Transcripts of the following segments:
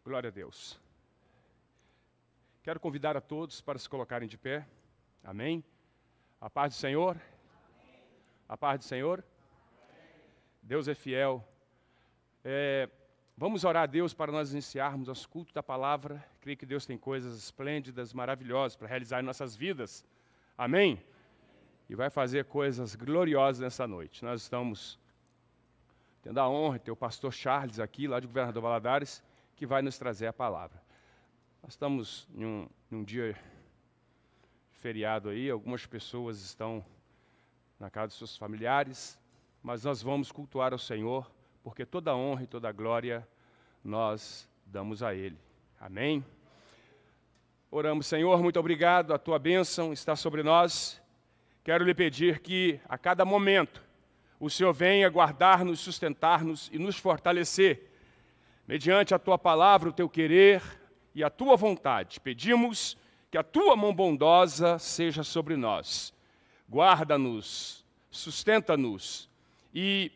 Glória a Deus. Quero convidar a todos para se colocarem de pé. Amém? A paz do Senhor. A paz do Senhor. Deus é fiel. Vamos orar a Deus para nós iniciarmos o culto da palavra. Creio que Deus tem coisas esplêndidas, maravilhosas para realizar em nossas vidas. Amém? E vai fazer coisas gloriosas nessa noite. Nós estamos tendo a honra de ter o pastor Charles aqui, lá de Governador Valadares, que vai nos trazer a palavra. Nós estamos em um dia feriado aí, algumas pessoas estão na casa dos seus familiares, mas nós vamos cultuar ao Senhor, porque toda a honra e toda a glória nós damos a Ele. Amém? Oramos, Senhor, muito obrigado, a Tua bênção está sobre nós. Quero lhe pedir que a cada momento o Senhor venha guardar-nos, sustentar-nos e nos fortalecer, mediante a Tua palavra, o Teu querer e a Tua vontade. Pedimos que a Tua mão bondosa seja sobre nós. Guarda-nos, sustenta-nos e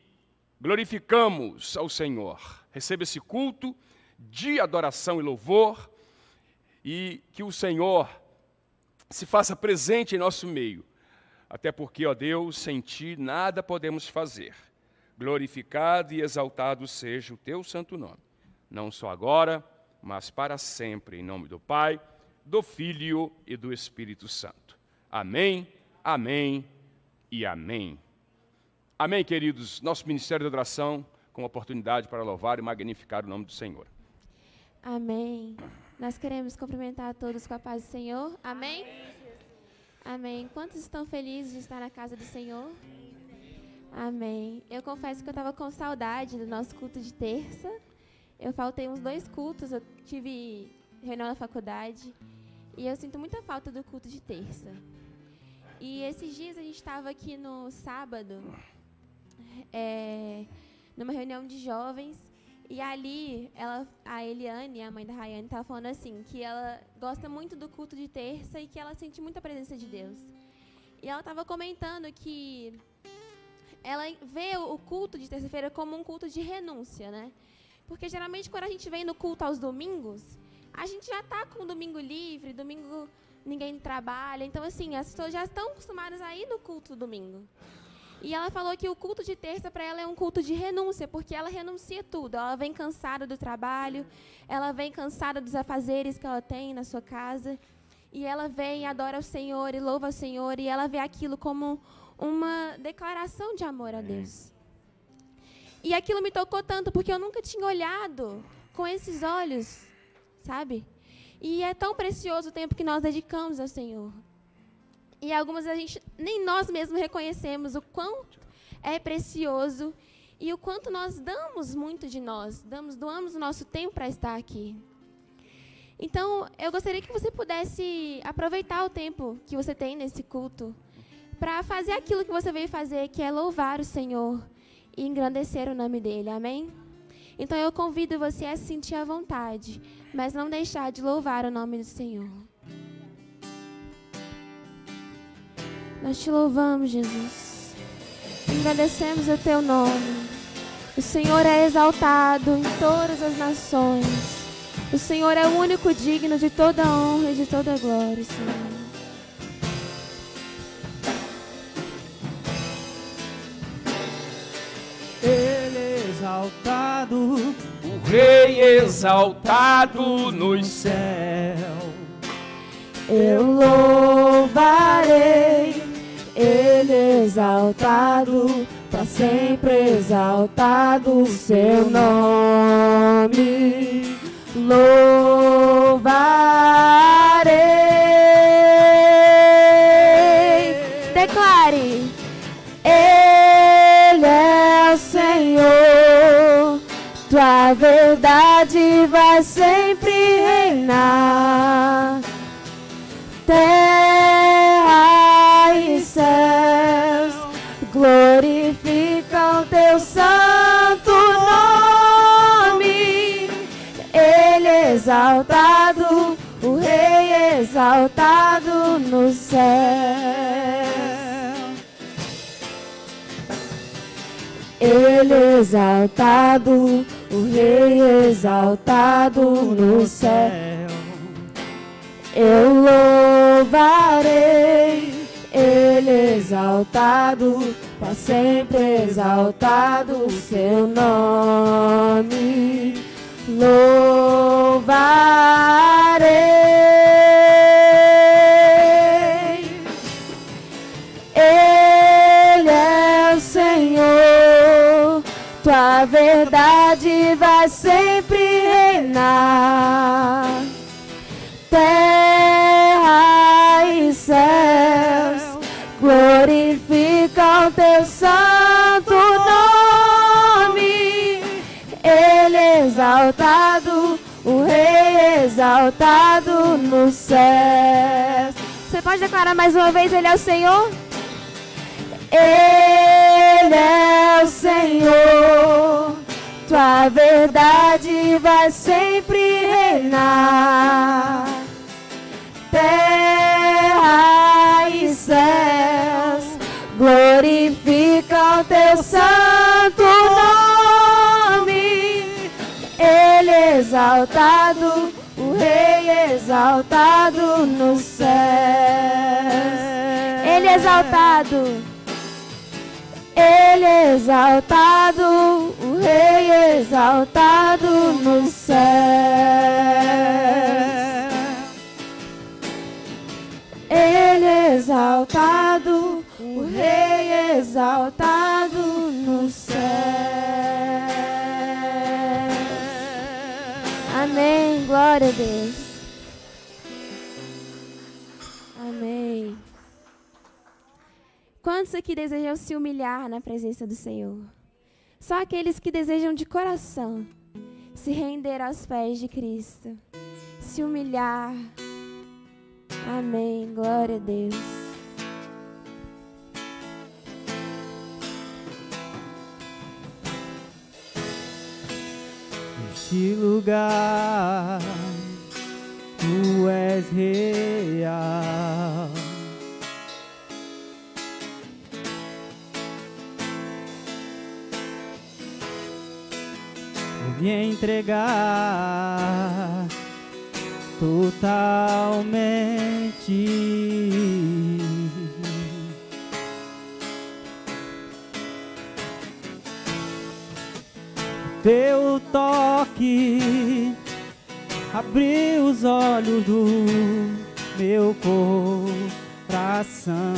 glorificamos ao Senhor. Receba esse culto de adoração e louvor e que o Senhor se faça presente em nosso meio. Até porque, ó Deus, sem Ti nada podemos fazer. Glorificado e exaltado seja o Teu santo nome. Não só agora, mas para sempre, em nome do Pai, do Filho e do Espírito Santo. Amém, amém e amém. Amém, queridos. Nosso Ministério de Adoração, com oportunidade para louvar e magnificar o nome do Senhor. Amém. Nós queremos cumprimentar a todos com a paz do Senhor. Amém? Amém. Quantos estão felizes de estar na casa do Senhor? Amém. Eu confesso que eu estava com saudade do nosso culto de terça. Eu faltei uns 2 cultos, eu tive reunião na faculdade e eu sinto muita falta do culto de terça. E esses dias a gente estava aqui no sábado, numa reunião de jovens, e ali a Eliane, a mãe da Rayane, estava falando assim, que ela gosta muito do culto de terça e que ela sente muita presença de Deus. E ela estava comentando que ela vê o culto de terça-feira como um culto de renúncia, né? Porque geralmente quando a gente vem no culto aos domingos, a gente já está com o domingo livre, domingo ninguém trabalha. Então, assim, as pessoas já estão acostumadas a ir no culto do domingo. E ela falou que o culto de terça para ela é um culto de renúncia, porque ela renuncia tudo. Ela vem cansada do trabalho, ela vem cansada dos afazeres que ela tem na sua casa. E ela vem e adora o Senhor e louva o Senhor. E ela vê aquilo como uma declaração de amor a Deus. E aquilo me tocou tanto, porque eu nunca tinha olhado com esses olhos, sabe? E é tão precioso o tempo que nós dedicamos ao Senhor. E algumas vezes a gente, nem nós mesmos reconhecemos o quanto é precioso e o quanto nós damos muito de nós, doamos o nosso tempo para estar aqui. Então, eu gostaria que você pudesse aproveitar o tempo que você tem nesse culto para fazer aquilo que você veio fazer, que é louvar o Senhor e engrandecer o nome dele, amém? Então eu convido você a se sentir à vontade, mas não deixar de louvar o nome do Senhor. Nós te louvamos, Jesus. Engrandecemos o teu nome. O Senhor é exaltado em todas as nações. O Senhor é o único digno de toda honra e de toda glória, Senhor. Exaltado, o Rei exaltado nos céus. Eu louvarei, Ele exaltado, para sempre exaltado o seu nome. Louvarei. Declare. Ele é o Senhor, tua verdade vai sempre reinar. Terra e céus glorificam teu santo nome. Ele é exaltado, o Rei exaltado no céu. Ele exaltado, o Rei exaltado no céu. Eu louvarei, Ele exaltado, para sempre exaltado o seu nome. Louvarei, Ele é o Senhor, tua verdade vai sempre reinar. Terra e céus glorificam teu santo nome. Ele exaltado, o Rei exaltado no céu. Você pode declarar mais uma vez, Ele é o Senhor? Ele é o Senhor, tua verdade vai sempre reinar. Terra e céus glorificam teu santo nome. Ele exaltado, o Rei exaltado no céu. Ele exaltado, Ele exaltado, o Rei exaltado no céu. Ele exaltado, o Rei exaltado no céu. Amém, glória a Deus. Amém. Quantos aqui desejam se humilhar na presença do Senhor? Só aqueles que desejam de coração se render aos pés de Cristo, se humilhar. Amém, glória a Deus. Neste lugar, tu és real. Vou me entregar totalmente. Teu toque abriu os olhos do meu coração.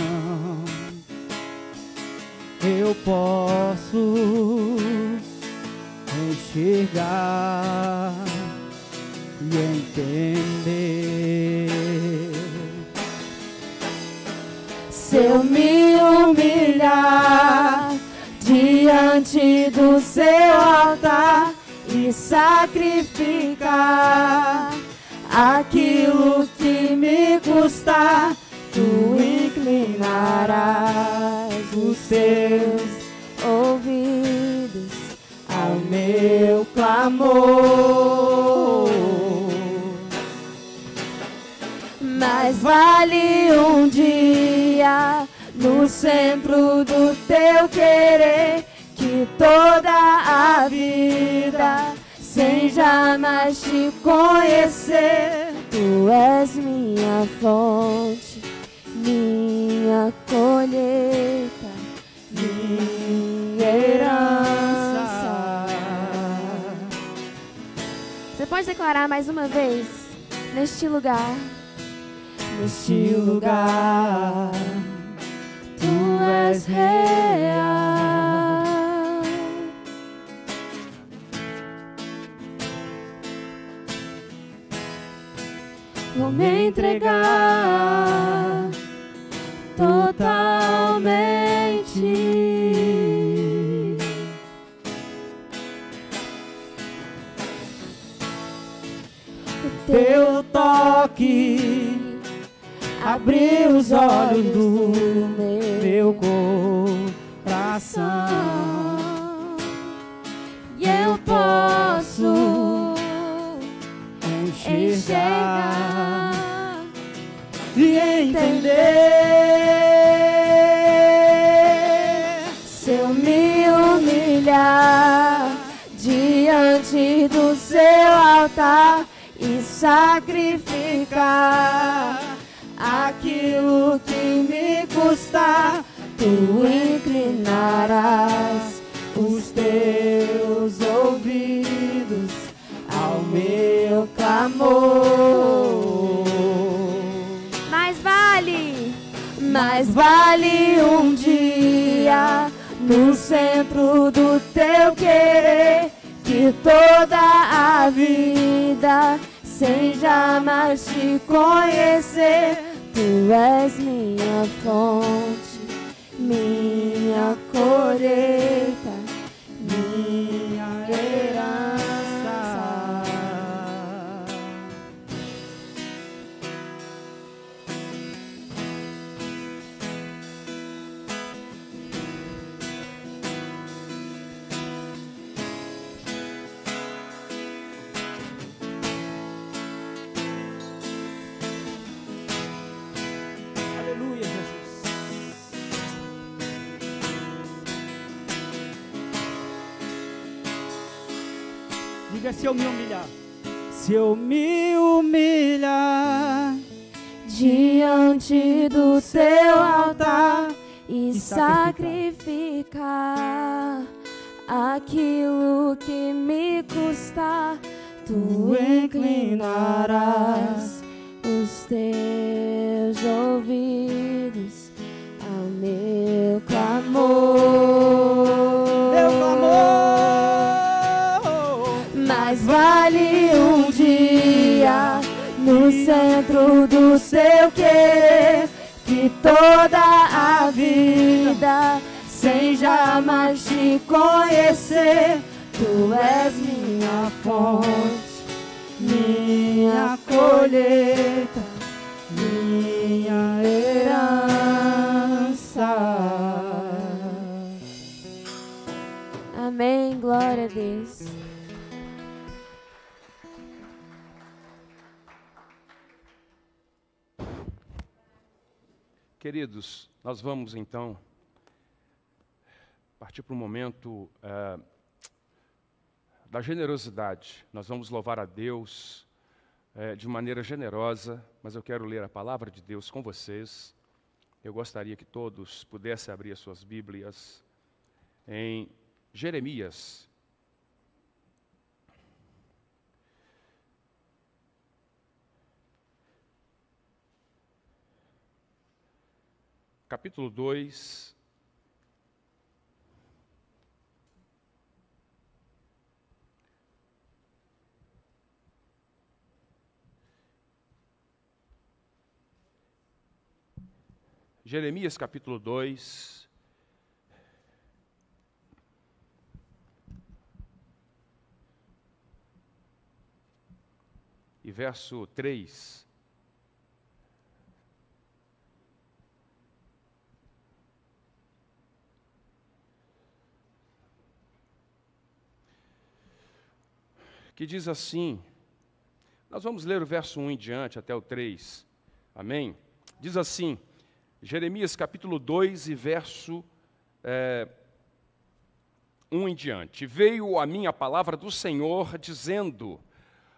Eu posso enxergar e entender. Se eu me humilhar diante do seu altar e sacrificar aquilo que me custar, tu inclinarás os teus ouvidos ao meu clamor. Mas vale um dia no centro do teu querer que toda a vida sem jamais te conhecer. Tu és minha fonte, minha colheita, minha herança. Você pode declarar mais uma vez? Neste lugar, neste lugar, tu és real. Vou me entregar totalmente. O teu toque abriu os olhos do meu coração, e eu posso enxergar e entender. Se eu me humilhar diante altar e sacrificar aquilo que me custar. Tu inclinarás os teus ouvidos ao meu clamor. Mais vale um dia no centro do teu querer que toda a vida sem jamais te conhecer. Tu és minha fonte, minha colheita, minha herança. Aleluia, Jesus. Diga: se eu me humilhar. Se eu me humilhar diante do teu altar e sacrificar aquilo que me custar, tu inclinarás os teus ouvidos ao meu clamor. Meu clamor. Mais vale um dia no centro do teu querer que toda a vida sem jamais te conhecer. Tu és minha fonte, minha colheita, minha herança. Amém, glória a Deus. Queridos, nós vamos então partir para um momento da generosidade. Nós vamos louvar a Deus de maneira generosa, mas eu quero ler a palavra de Deus com vocês. Eu gostaria que todos pudessem abrir as suas Bíblias em Jeremias. Capítulo 2. Jeremias capítulo 2. E verso 3. Que diz assim, nós vamos ler o verso 1 em diante até o 3, amém? Diz assim, Jeremias capítulo 2 e verso 1 em diante. Veio a minha palavra do Senhor dizendo,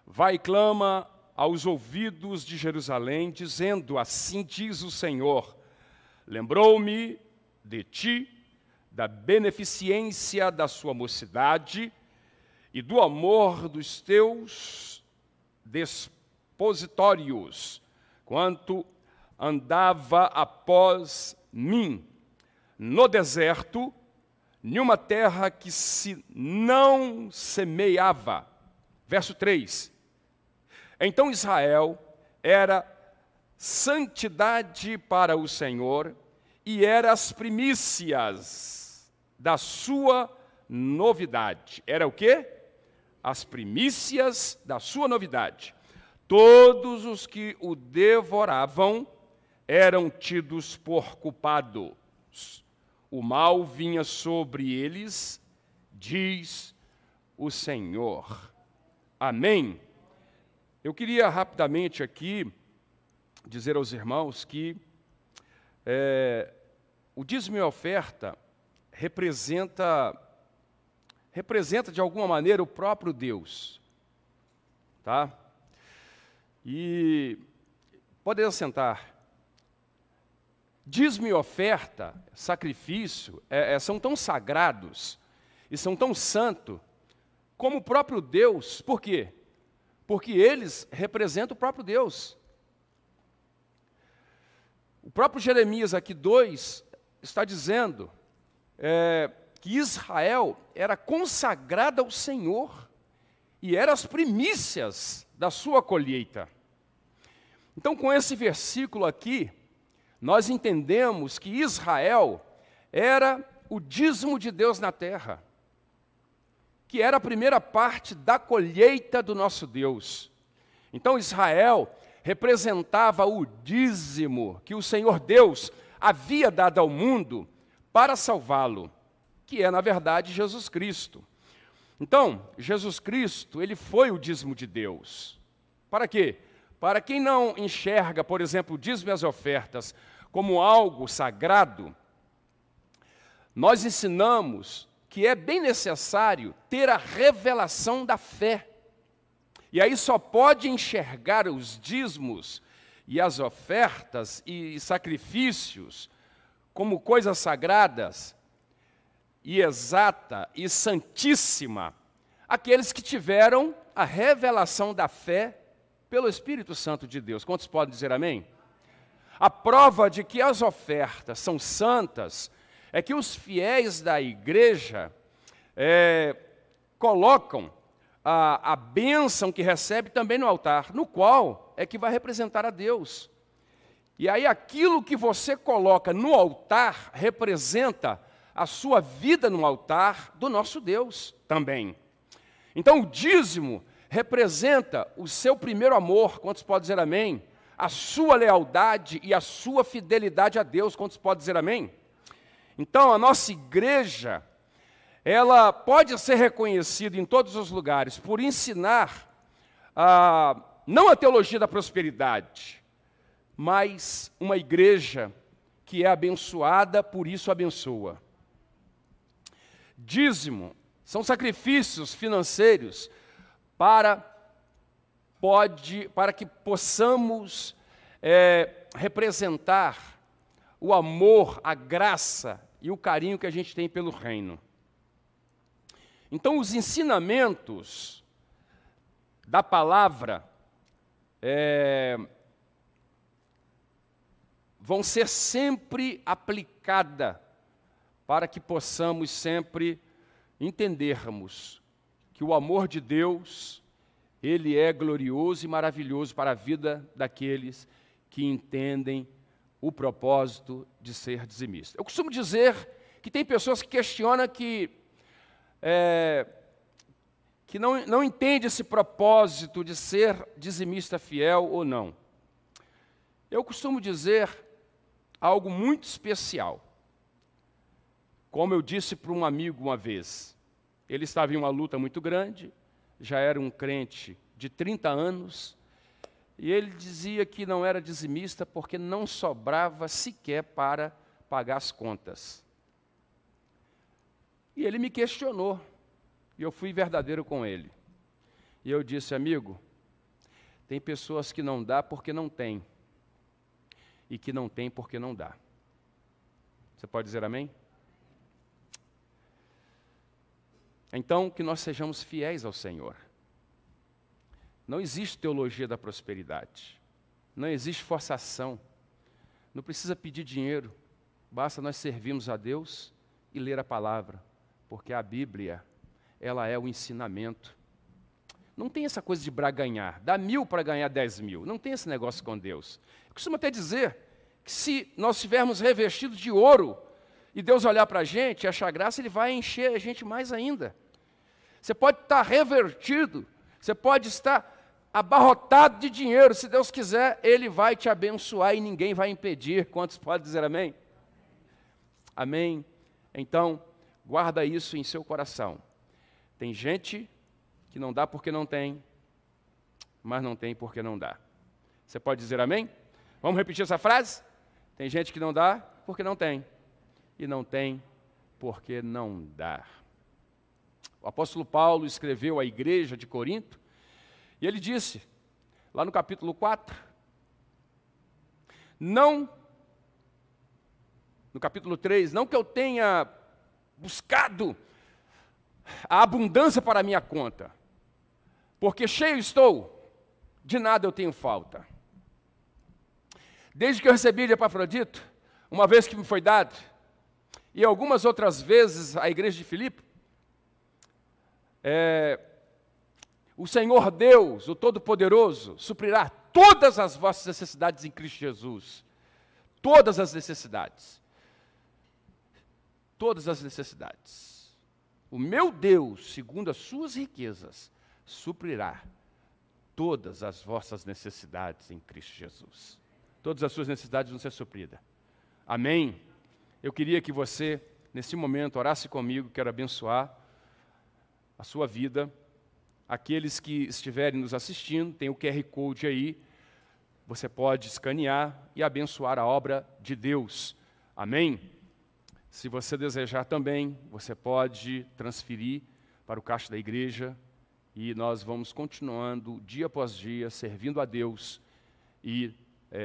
vai e clama aos ouvidos de Jerusalém, dizendo, assim diz o Senhor, lembrou-me de ti, da beneficência da sua mocidade, e do amor dos teus despositórios, quanto andava após mim, no deserto, numa terra que se não semeava. Verso 3. Então Israel era santidade para o Senhor, e era as primícias da sua novidade. Era o quê? As primícias da sua novidade. Todos os que o devoravam eram tidos por culpados. O mal vinha sobre eles, diz o Senhor. Amém? Eu queria rapidamente aqui dizer aos irmãos que o dízimo e a oferta representa de alguma maneira o próprio Deus. tá? E podem sentar. Dízimo e oferta, sacrifício, são tão sagrados e são tão santos como o próprio Deus. Por quê? Porque eles representam o próprio Deus. O próprio Jeremias aqui 2 está dizendo que Israel era consagrada ao Senhor e eram as primícias da sua colheita. Então, com esse versículo aqui, nós entendemos que Israel era o dízimo de Deus na terra, que era a primeira parte da colheita do nosso Deus. Então, Israel representava o dízimo que o Senhor Deus havia dado ao mundo para salvá-lo, que é, na verdade, Jesus Cristo. Então, Jesus Cristo, ele foi o dízimo de Deus. Para quê? Para quem não enxerga, por exemplo, o dízimo e as ofertas como algo sagrado, nós ensinamos que é bem necessário ter a revelação da fé. E aí só pode enxergar os dízimos e as ofertas e sacrifícios como coisas sagradas e exata e santíssima aqueles que tiveram a revelação da fé pelo Espírito Santo de Deus. Quantos podem dizer amém? A prova de que as ofertas são santas é que os fiéis da igreja colocam a bênção que recebe também no altar, no qual é que vai representar a Deus. E aí aquilo que você coloca no altar representa a sua vida no altar do nosso Deus também. Então o dízimo representa o seu primeiro amor, quantos podem dizer amém? A sua lealdade e a sua fidelidade a Deus, quantos podem dizer amém? Então a nossa igreja, ela pode ser reconhecida em todos os lugares por ensinar não a teologia da prosperidade, mas uma igreja que é abençoada, por isso abençoa. Dízimo são sacrifícios financeiros para que possamos representar o amor, a graça e o carinho que a gente tem pelo reino. Então, os ensinamentos da palavra vão ser sempre aplicadas para que possamos sempre entendermos que o amor de Deus, ele é glorioso e maravilhoso para a vida daqueles que entendem o propósito de ser dizimista. Eu costumo dizer que tem pessoas que questionam que não entende esse propósito de ser dizimista fiel ou não. Eu costumo dizer algo muito especial. Como eu disse para um amigo uma vez, ele estava em uma luta muito grande, já era um crente de 30 anos, e ele dizia que não era dizimista porque não sobrava sequer para pagar as contas. E ele me questionou, e eu fui verdadeiro com ele. E eu disse, amigo, tem pessoas que não dá porque não tem, e que não tem porque não dá. Você pode dizer amém? Então, que nós sejamos fiéis ao Senhor. Não existe teologia da prosperidade. Não existe forçação. Não precisa pedir dinheiro. Basta nós servirmos a Deus e ler a palavra. Porque a Bíblia, ela é o ensinamento. Não tem essa coisa de braganhar. Dá 1.000 para ganhar 10.000. Não tem esse negócio com Deus. Eu costumo até dizer que se nós estivermos revestidos de ouro e Deus olhar para a gente e achar graça, Ele vai encher a gente mais ainda. Você pode estar revertido, você pode estar abarrotado de dinheiro, se Deus quiser, Ele vai te abençoar e ninguém vai impedir. Quantos podem dizer amém? Amém? Então, guarda isso em seu coração. Tem gente que não dá porque não tem, mas não tem porque não dá. Você pode dizer amém? Vamos repetir essa frase? Tem gente que não dá porque não tem, e não tem porque não dá. O apóstolo Paulo escreveu à igreja de Corinto, E ele disse, lá no capítulo 4, não, no capítulo 3, não que eu tenha buscado a abundância para a minha conta, porque cheio estou, de nada eu tenho falta. Desde que eu recebi de Epafrodito, uma vez que me foi dado, e algumas outras vezes à igreja de Filipe, o Senhor Deus, o Todo-Poderoso, suprirá todas as vossas necessidades em Cristo Jesus. Todas as necessidades. Todas as necessidades. O meu Deus, segundo as suas riquezas, suprirá todas as vossas necessidades em Cristo Jesus. Todas as suas necessidades vão ser supridas. Amém? Eu queria que você, nesse momento, orasse comigo, quero abençoar a sua vida. Aqueles que estiverem nos assistindo, tem o QR Code aí, você pode escanear e abençoar a obra de Deus. Amém? Se você desejar também, você pode transferir para o caixa da igreja e nós vamos continuando dia após dia, servindo a Deus e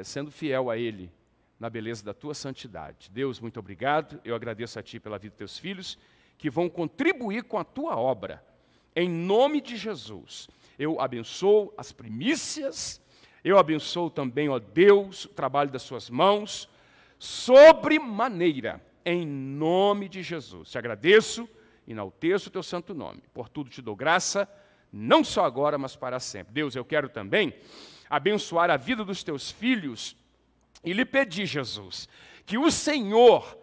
sendo fiel a Ele na beleza da tua santidade. Deus, muito obrigado. Eu agradeço a Ti pela vida dos teus filhos que vão contribuir com a tua obra. Em nome de Jesus, eu abençoo as primícias, eu abençoo também, ó Deus, o trabalho das suas mãos, sobremaneira, em nome de Jesus. Te agradeço, enalteço o teu santo nome. Por tudo te dou graça, não só agora, mas para sempre. Deus, eu quero também abençoar a vida dos teus filhos e lhe pedir, Jesus, que o Senhor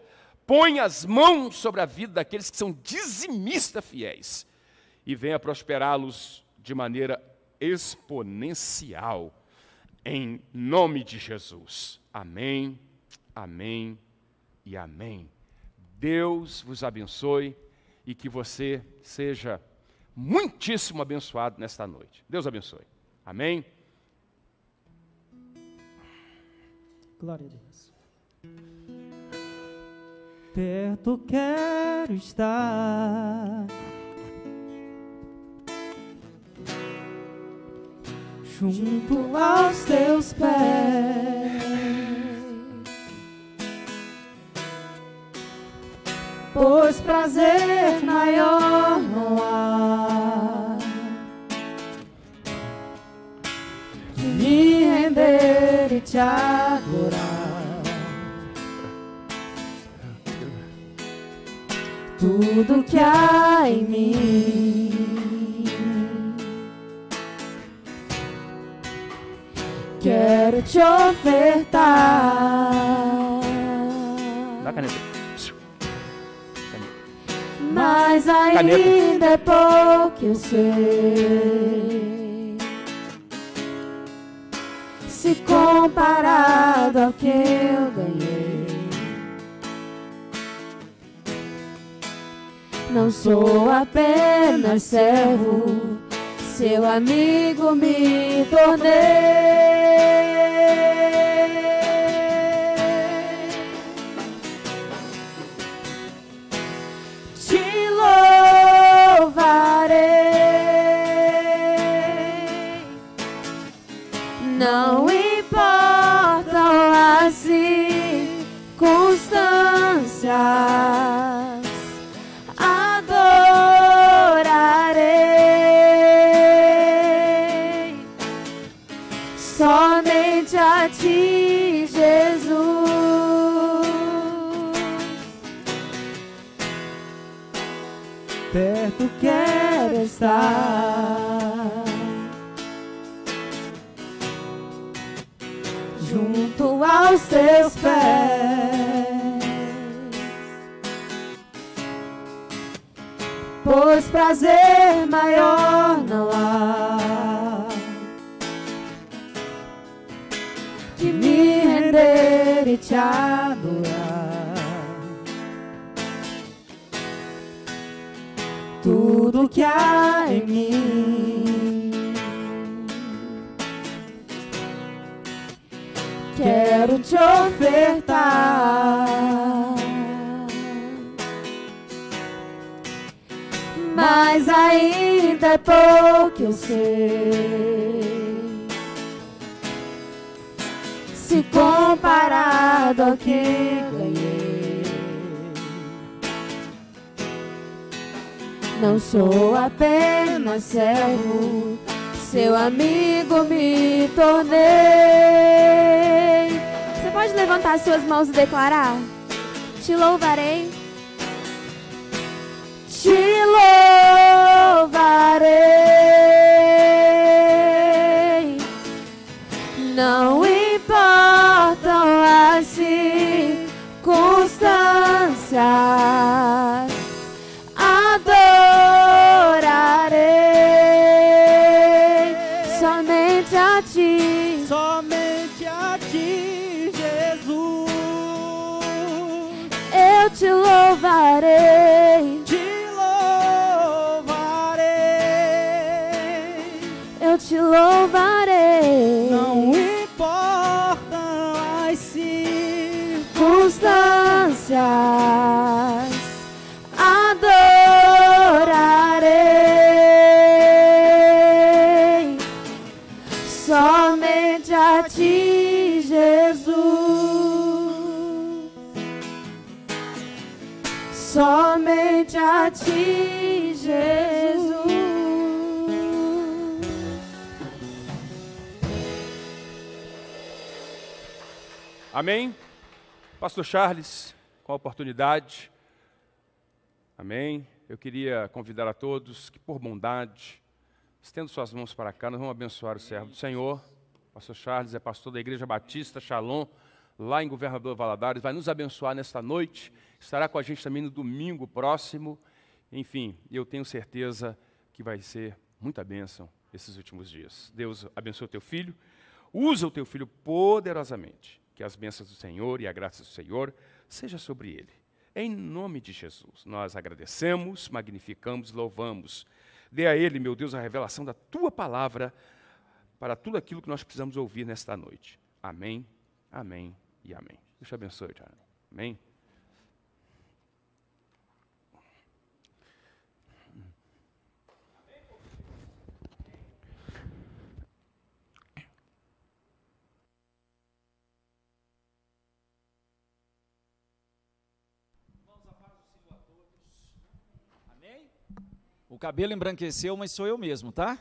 ponha as mãos sobre a vida daqueles que são dizimistas fiéis e venha prosperá-los de maneira exponencial, em nome de Jesus. Amém, amém e amém. Deus vos abençoe e que você seja muitíssimo abençoado nesta noite. Deus abençoe. Amém. Glória a Deus. Perto quero estar, junto aos teus pés, pois prazer maior não há que me render e te adorar. Tudo que há em mim quero te ofertar. Dá a caneta. Mas ainda é pouco eu sei, se comparado ao que eu ganhei. Não sou apenas servo, seu amigo me tornei. Te louvarei, não importam as circunstâncias, adorarei somente a ti, Jesus. Perto quero estar, junto aos teus pés, pois prazer maior não há que me render e te adorar. Tudo que há em mim quero te ofertar, mas ainda é pouco eu sei, se comparado ao que ganhei. Não sou apenas servo, seu amigo me tornei. Você pode levantar suas mãos e declarar: te louvarei, te louvarei. Não importam as circunstâncias, adorarei somente a ti, somente a ti, Jesus. eu te louvarei, eu te louvarei. Não importam as circunstâncias, adorarei somente a ti, Jesus. Somente a ti, Jesus. Amém? Pastor Charles, com a oportunidade. Amém? Eu queria convidar a todos que, por bondade, estendo suas mãos para cá, nós vamos abençoar o servo do Senhor. Pastor Charles é pastor da Igreja Batista Shalom, lá em Governador Valadares, vai nos abençoar nesta noite, estará com a gente também no domingo próximo. Enfim, eu tenho certeza que vai ser muita bênção esses últimos dias. Deus abençoe o teu filho, usa o teu filho poderosamente. Que as bênçãos do Senhor e a graça do Senhor seja sobre ele. Em nome de Jesus, nós agradecemos, magnificamos, louvamos. Dê a ele, meu Deus, a revelação da tua palavra para tudo aquilo que nós precisamos ouvir nesta noite. Amém, amém e amém. Deus te abençoe, Charlie. Amém. O cabelo embranqueceu, mas sou eu mesmo, tá?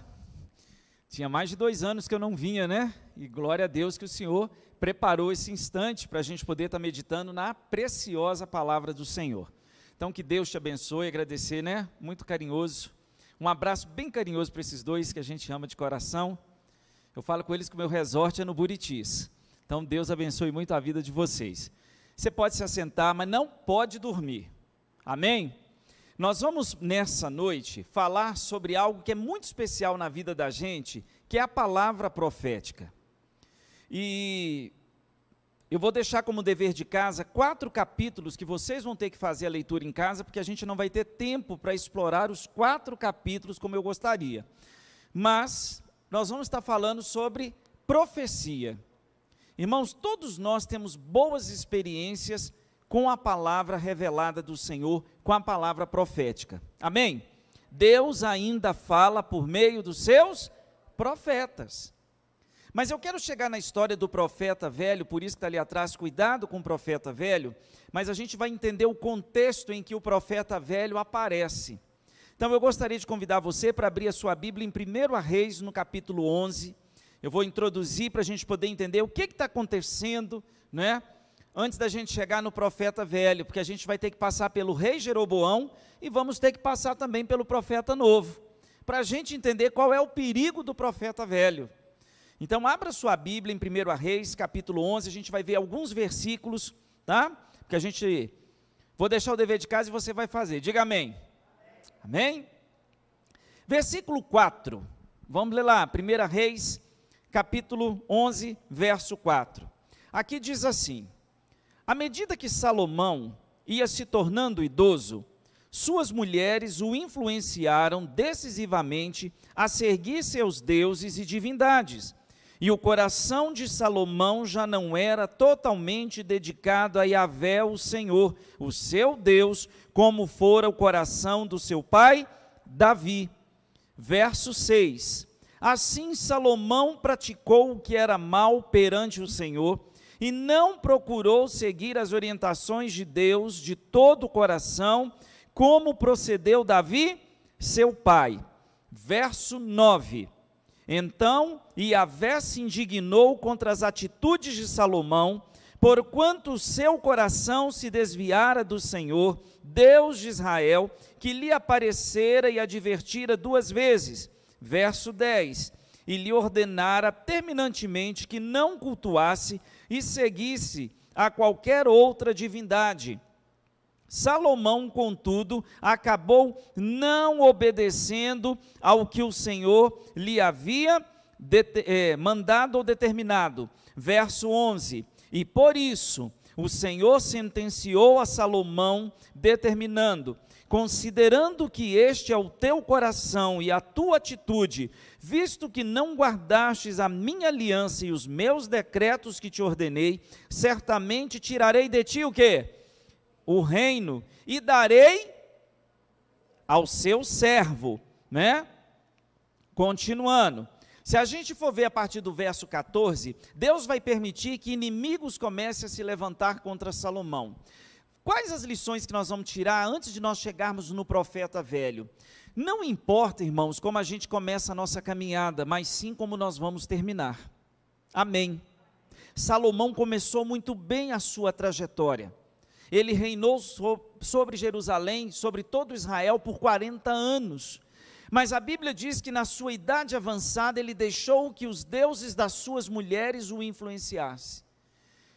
Tinha mais de 2 anos que eu não vinha, né? E glória a Deus que o Senhor preparou esse instante para a gente poder estar meditando na preciosa palavra do Senhor. Então, que Deus te abençoe, agradecer, né? Muito carinhoso. Um abraço bem carinhoso para esses dois que a gente ama de coração. Eu falo com eles que o meu resort é no Buritis. Então, Deus abençoe muito a vida de vocês. Você pode se assentar, mas não pode dormir. Amém? Nós vamos, nessa noite, falar sobre algo que é muito especial na vida da gente, que é a palavra profética. E eu vou deixar como dever de casa 4 capítulos que vocês vão ter que fazer a leitura em casa, porque a gente não vai ter tempo para explorar os 4 capítulos como eu gostaria. Mas nós vamos estar falando sobre profecia. Irmãos, todos nós temos boas experiências com a palavra revelada do Senhor, com a palavra profética. Amém? Deus ainda fala por meio dos seus profetas. Mas eu quero chegar na história do profeta velho, por isso que está ali atrás, cuidado com o profeta velho, mas a gente vai entender o contexto em que o profeta velho aparece. Então eu gostaria de convidar você para abrir a sua Bíblia em 1 Reis, no capítulo 11. Eu vou introduzir para a gente poder entender o que está acontecendo, né? Antes da gente chegar no profeta velho, porque a gente vai ter que passar pelo rei Jeroboão e vamos ter que passar também pelo profeta novo, para a gente entender qual é o perigo do profeta velho. Então abra sua Bíblia em 1 Reis, capítulo 11, a gente vai ver alguns versículos, tá? Porque vou deixar o dever de casa e você vai fazer, diga amém. Amém? Versículo 4, vamos ler lá, 1 Reis, capítulo 11, verso 4. Aqui diz assim: à medida que Salomão ia se tornando idoso, suas mulheres o influenciaram decisivamente a seguir seus deuses e divindades, e o coração de Salomão já não era totalmente dedicado a Yahvé, o Senhor, o seu Deus, como fora o coração do seu pai, Davi. Verso 6, assim Salomão praticou o que era mal perante o Senhor, e não procurou seguir as orientações de Deus de todo o coração, como procedeu Davi, seu pai. Verso 9. Então Yahvé se indignou contra as atitudes de Salomão, porquanto o seu coração se desviara do Senhor, Deus de Israel, que lhe aparecera e advertira 2 vezes. Verso 10. E lhe ordenara terminantemente que não cultuasse e seguisse a qualquer outra divindade. Salomão, contudo, acabou não obedecendo ao que o Senhor lhe havia mandado ou determinado. Verso 11. E por isso o Senhor sentenciou a Salomão, determinando: considerando que este é o teu coração e a tua atitude, visto que não guardastes a minha aliança e os meus decretos que te ordenei, certamente tirarei de ti o quê? O reino, e darei ao seu servo, né? Continuando. Se a gente for ver a partir do verso 14, Deus vai permitir que inimigos comecem a se levantar contra Salomão. Quais as lições que nós vamos tirar antes de nós chegarmos no profeta velho? Não importa, irmãos, como a gente começa a nossa caminhada, mas sim como nós vamos terminar. Amém. Salomão começou muito bem a sua trajetória. Ele reinou sobre Jerusalém, sobre todo Israel por 40 anos. Mas a Bíblia diz que na sua idade avançada ele deixou que os deuses das suas mulheres o influenciassem.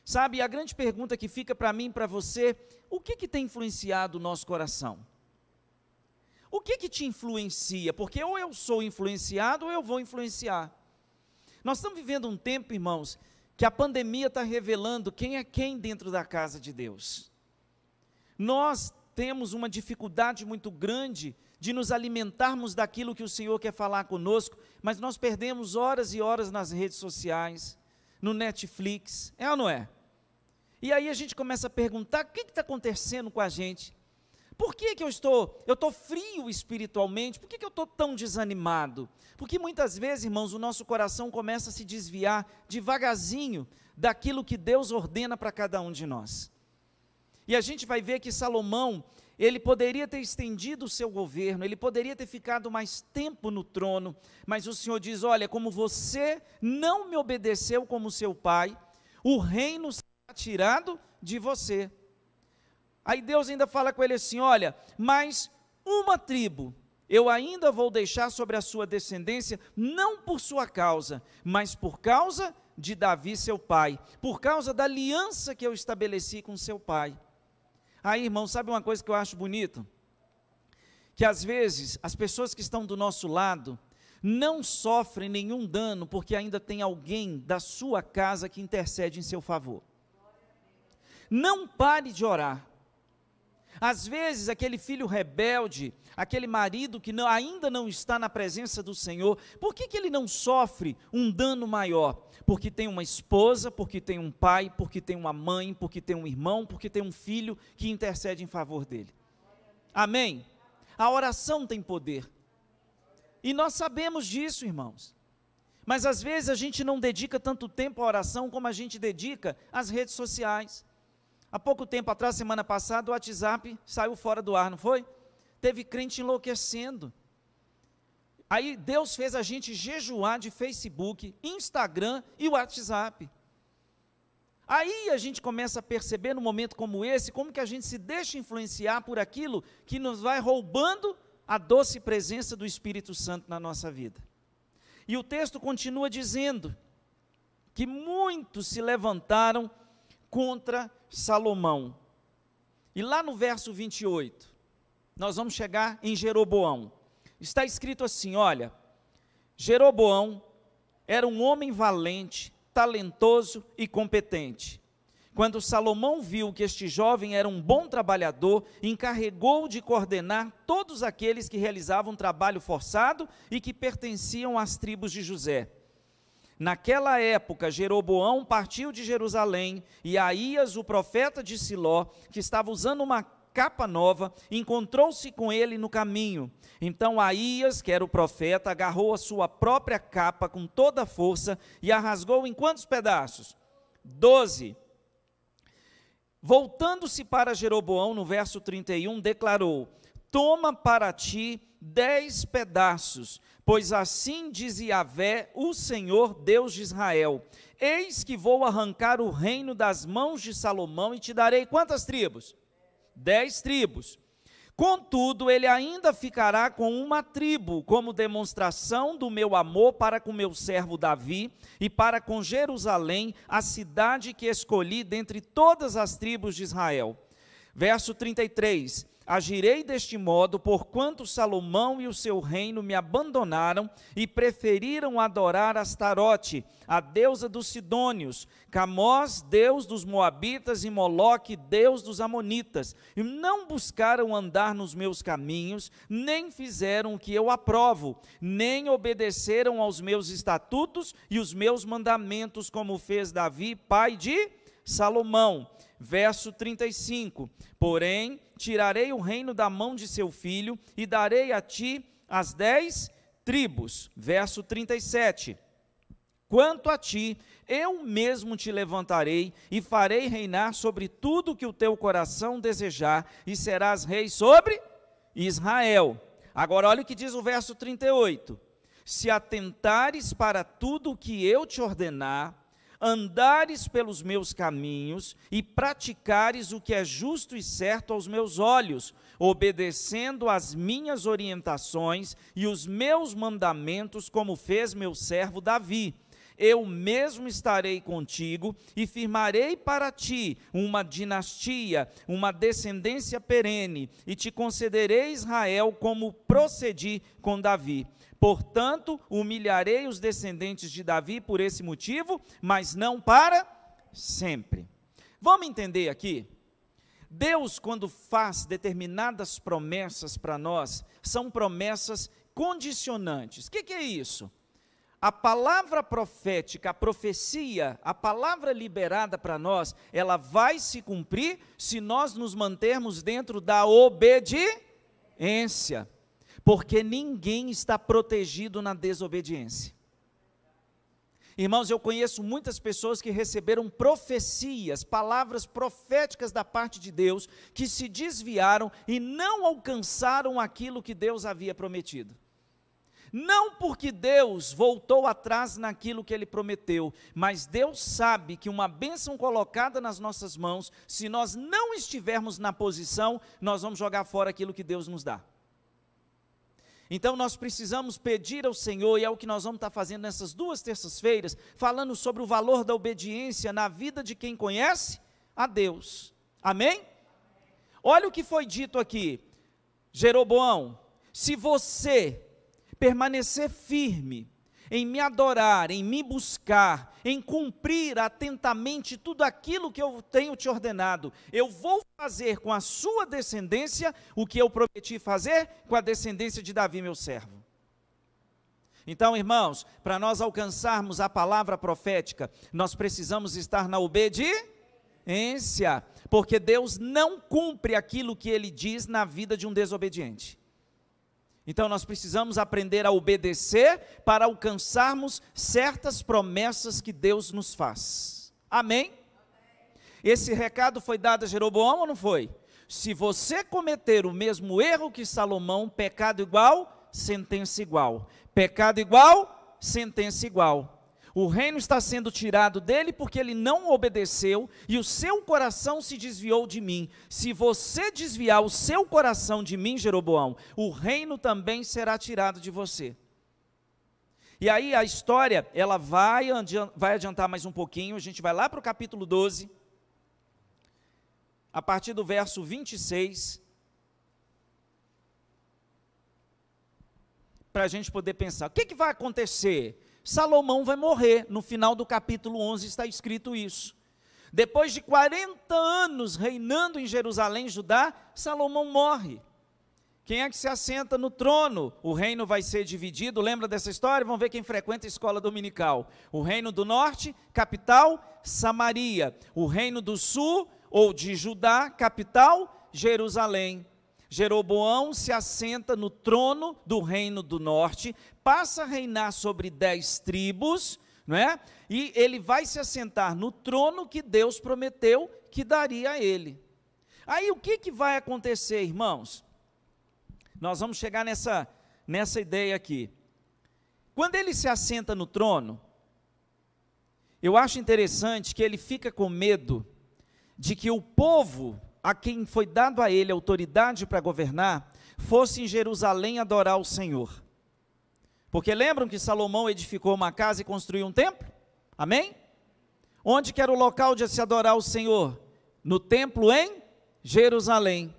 Sabe, a grande pergunta que fica para mim e para você: o que tem influenciado o nosso coração? O que te influencia? Porque ou eu sou influenciado ou eu vou influenciar. Nós estamos vivendo um tempo, irmãos, que a pandemia está revelando quem é quem dentro da casa de Deus. Nós temos uma dificuldade muito grande de nos alimentarmos daquilo que o Senhor quer falar conosco, mas nós perdemos horas e horas nas redes sociais, no Netflix, é ou não é? E aí a gente começa a perguntar: o que está acontecendo com a gente? Por que eu estou frio espiritualmente? Por que eu estou tão desanimado? Porque muitas vezes, irmãos, o nosso coração começa a se desviar devagarzinho daquilo que Deus ordena para cada um de nós. E a gente vai ver que Salomão, ele poderia ter estendido o seu governo, ele poderia ter ficado mais tempo no trono, mas o Senhor diz: olha, como você não me obedeceu como seu pai, o reino será tirado de você. Aí Deus ainda fala com ele assim: olha, mas uma tribo eu ainda vou deixar sobre a sua descendência, não por sua causa, mas por causa de Davi seu pai, por causa da aliança que eu estabeleci com seu pai. Aí, irmão, sabe uma coisa que eu acho bonito? Que às vezes as pessoas que estão do nosso lado não sofrem nenhum dano porque ainda tem alguém da sua casa que intercede em seu favor. Não pare de orar. Às vezes aquele filho rebelde, aquele marido que ainda não está na presença do Senhor, por que ele não sofre um dano maior? Porque tem uma esposa, porque tem um pai, porque tem uma mãe, porque tem um irmão, porque tem um filho que intercede em favor dele. Amém? A oração tem poder. E nós sabemos disso, irmãos. Mas às vezes a gente não dedica tanto tempo à oração como a gente dedica às redes sociais. Há pouco tempo atrás, semana passada, o WhatsApp saiu fora do ar, não foi? Teve crente enlouquecendo. Aí Deus fez a gente jejuar de Facebook, Instagram e WhatsApp. Aí a gente começa a perceber num momento como esse, como que a gente se deixa influenciar por aquilo que nos vai roubando a doce presença do Espírito Santo na nossa vida. E o texto continua dizendo que muitos se levantaram contra Salomão. E lá no verso 28, nós vamos chegar em Jeroboão. Está escrito assim, olha: Jeroboão era um homem valente, talentoso e competente. Quando Salomão viu que este jovem era um bom trabalhador, encarregou de coordenar todos aqueles que realizavam trabalho forçado e que pertenciam às tribos de José. Naquela época, Jeroboão partiu de Jerusalém, e Aías, o profeta de Siló, que estava usando uma capa nova, encontrou-se com ele no caminho. Então Aías, que era o profeta, agarrou a sua própria capa com toda a força e a rasgou em quantos pedaços? 12. Voltando-se para Jeroboão, no verso 31, declarou: toma para ti 10 pedaços, pois assim diz Yahvé, o Senhor Deus de Israel: eis que vou arrancar o reino das mãos de Salomão e te darei quantas tribos? 10 tribos. Contudo, ele ainda ficará com uma tribo, como demonstração do meu amor para com meu servo Davi e para com Jerusalém, a cidade que escolhi dentre todas as tribos de Israel. Verso 33. Agirei deste modo, porquanto Salomão e o seu reino me abandonaram e preferiram adorar Astarote, a deusa dos Sidônios, Camós, deus dos Moabitas, e Moloque, deus dos Amonitas, e não buscaram andar nos meus caminhos, nem fizeram o que eu aprovo, nem obedeceram aos meus estatutos e os meus mandamentos, como fez Davi, pai de Salomão. Verso 35, porém, tirarei o reino da mão de seu filho e darei a ti as 10 tribos. Verso 37, quanto a ti, eu mesmo te levantarei e farei reinar sobre tudo que o teu coração desejar, e serás rei sobre Israel. Agora olha o que diz o verso 38, se atentares para tudo o que eu te ordenar, andares pelos meus caminhos e praticares o que é justo e certo aos meus olhos, obedecendo às minhas orientações e os meus mandamentos, como fez meu servo Davi, eu mesmo estarei contigo e firmarei para ti uma dinastia, uma descendência perene, e te concederei Israel como procedi com Davi. Portanto, humilharei os descendentes de Davi por esse motivo, mas não para sempre. Vamos entender aqui? Deus, quando faz determinadas promessas para nós, são promessas condicionantes. O que é isso? A palavra profética, a profecia, a palavra liberada para nós, ela vai se cumprir se nós nos mantermos dentro da obediência. Porque ninguém está protegido na desobediência. Irmãos, eu conheço muitas pessoas que receberam profecias, palavras proféticas da parte de Deus, que se desviaram e não alcançaram aquilo que Deus havia prometido. Não porque Deus voltou atrás naquilo que Ele prometeu, mas Deus sabe que uma bênção colocada nas nossas mãos, se nós não estivermos na posição, nós vamos jogar fora aquilo que Deus nos dá. Então nós precisamos pedir ao Senhor, e é o que nós vamos estar fazendo nessas 2 terças-feiras, falando sobre o valor da obediência na vida de quem conhece a Deus. Amém? Olha o que foi dito aqui, Jeroboão: se você permanecer firme em me adorar, em me buscar, em cumprir atentamente tudo aquilo que eu tenho te ordenado, eu vou fazer com a sua descendência o que eu prometi fazer com a descendência de Davi, meu servo. Então, irmãos, para nós alcançarmos a palavra profética, nós precisamos estar na obediência, porque Deus não cumpre aquilo que Ele diz na vida de um desobediente. Então nós precisamos aprender a obedecer para alcançarmos certas promessas que Deus nos faz. Amém? Esse recado foi dado a Jeroboão ou não foi? Se você cometer o mesmo erro que Salomão, pecado igual, sentença igual. Pecado igual, sentença igual. O reino está sendo tirado dele porque ele não obedeceu e o seu coração se desviou de mim. Se você desviar o seu coração de mim, Jeroboão, o reino também será tirado de você. E aí a história, ela vai adiantar mais um pouquinho, a gente vai lá para o capítulo 12, a partir do verso 26, para a gente poder pensar, o que vai acontecer? Salomão vai morrer, no final do capítulo 11 está escrito isso. Depois de 40 anos reinando em Jerusalém, Judá, Salomão morre. Quem é que se assenta no trono? O reino vai ser dividido, lembra dessa história? Vamos ver quem frequenta a escola dominical. O reino do norte, capital, Samaria. O reino do sul, ou de Judá, capital, Jerusalém. Jeroboão se assenta no trono do reino do norte, passa a reinar sobre 10 tribos, não é? E ele vai se assentar no trono que Deus prometeu que daria a ele. Aí o que vai acontecer, irmãos? Nós vamos chegar nessa ideia aqui. Quando ele se assenta no trono, eu acho interessante que ele fica com medo de que o povo, a quem foi dado a ele autoridade para governar, fosse em Jerusalém adorar o Senhor. Porque lembram que Salomão edificou uma casa e construiu um templo? Amém? Onde que era o local de se adorar o Senhor? No templo em Jerusalém.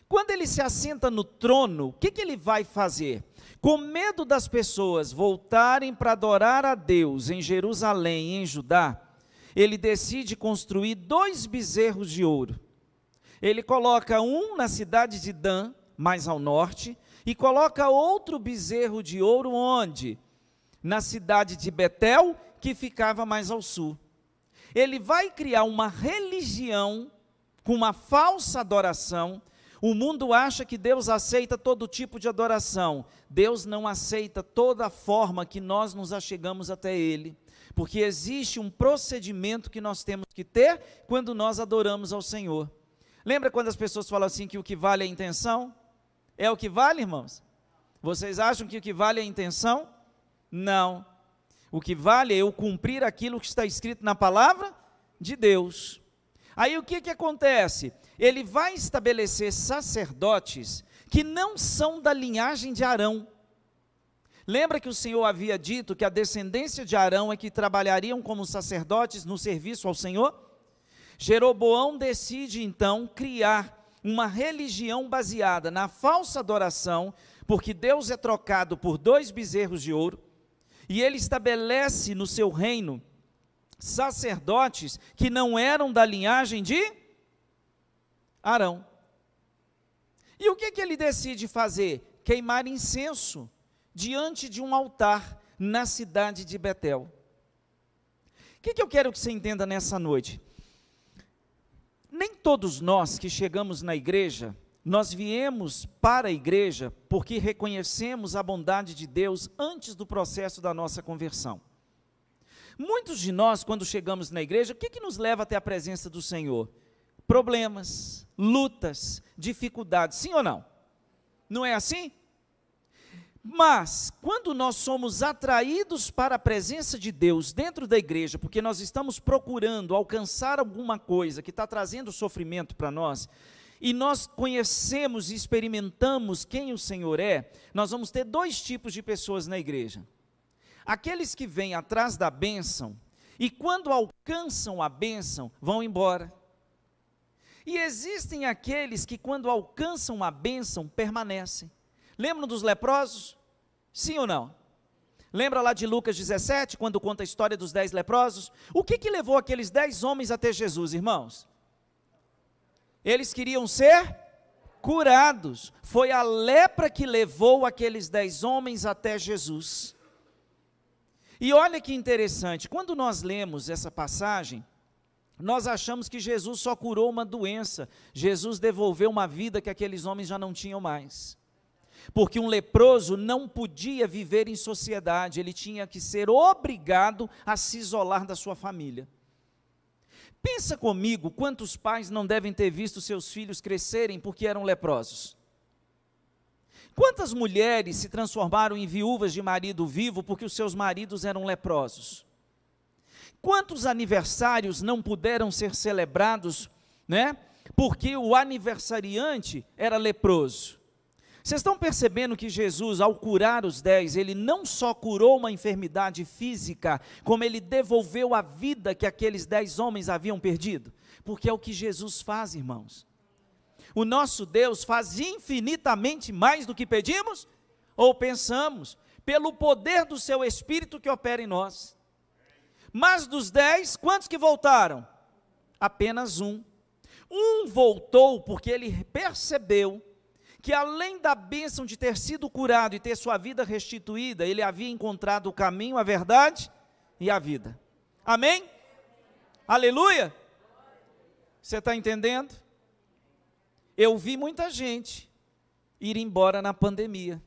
Quando ele se assenta no trono, o que ele vai fazer? Com medo das pessoas voltarem para adorar a Deus em Jerusalém e em Judá, ele decide construir 2 bezerros de ouro. Ele coloca um na cidade de Dan, mais ao norte, e coloca outro bezerro de ouro onde? Na cidade de Betel, que ficava mais ao sul. Ele vai criar uma religião com uma falsa adoração. O mundo acha que Deus aceita todo tipo de adoração. Deus não aceita toda a forma que nós nos achegamos até Ele, porque existe um procedimento que nós temos que ter quando nós adoramos ao Senhor. Lembra quando as pessoas falam assim que o que vale é a intenção? É o que vale, irmãos? Vocês acham que o que vale é a intenção? Não. O que vale é eu cumprir aquilo que está escrito na palavra de Deus. Aí o que acontece? Ele vai estabelecer sacerdotes que não são da linhagem de Arão. Lembra que o Senhor havia dito que a descendência de Arão é que trabalhariam como sacerdotes no serviço ao Senhor? Jeroboão decide então criar uma religião baseada na falsa adoração, porque Deus é trocado por 2 bezerros de ouro, e ele estabelece no seu reino sacerdotes que não eram da linhagem de Arão. E o que ele decide fazer? Queimar incenso diante de um altar na cidade de Betel. O que eu quero que você entenda nessa noite? Nem todos nós que chegamos na igreja, nós viemos para a igreja porque reconhecemos a bondade de Deus antes do processo da nossa conversão. Muitos de nós, quando chegamos na igreja, o que nos leva até a presença do Senhor? Problemas, lutas, dificuldades, sim ou não? Não é assim? Mas, quando nós somos atraídos para a presença de Deus dentro da igreja, porque nós estamos procurando alcançar alguma coisa que está trazendo sofrimento para nós, e nós conhecemos e experimentamos quem o Senhor é, nós vamos ter 2 tipos de pessoas na igreja. Aqueles que vêm atrás da bênção, e quando alcançam a bênção, vão embora. E existem aqueles que quando alcançam a bênção, permanecem. Lembram dos leprosos? Sim ou não? Lembra lá de Lucas 17, quando conta a história dos 10 leprosos? O que levou aqueles 10 homens até Jesus, irmãos? Eles queriam ser curados. Foi a lepra que levou aqueles 10 homens até Jesus. E olha que interessante, quando nós lemos essa passagem, nós achamos que Jesus só curou uma doença. Jesus devolveu uma vida que aqueles homens já não tinham mais. Porque um leproso não podia viver em sociedade, ele tinha que ser obrigado a se isolar da sua família. Pensa comigo, quantos pais não devem ter visto seus filhos crescerem porque eram leprosos? Quantas mulheres se transformaram em viúvas de marido vivo porque os seus maridos eram leprosos? Quantos aniversários não puderam ser celebrados, né? Porque o aniversariante era leproso? Vocês estão percebendo que Jesus, ao curar os 10, ele não só curou uma enfermidade física, como ele devolveu a vida que aqueles 10 homens haviam perdido? Porque é o que Jesus faz, irmãos. O nosso Deus faz infinitamente mais do que pedimos ou pensamos, pelo poder do seu Espírito que opera em nós. Mas dos 10, quantos que voltaram? Apenas um. Um voltou porque ele percebeu que além da bênção de ter sido curado e ter sua vida restituída, ele havia encontrado o caminho, a verdade e a vida. Amém? Aleluia? Você está entendendo? Eu vi muita gente ir embora na pandemia.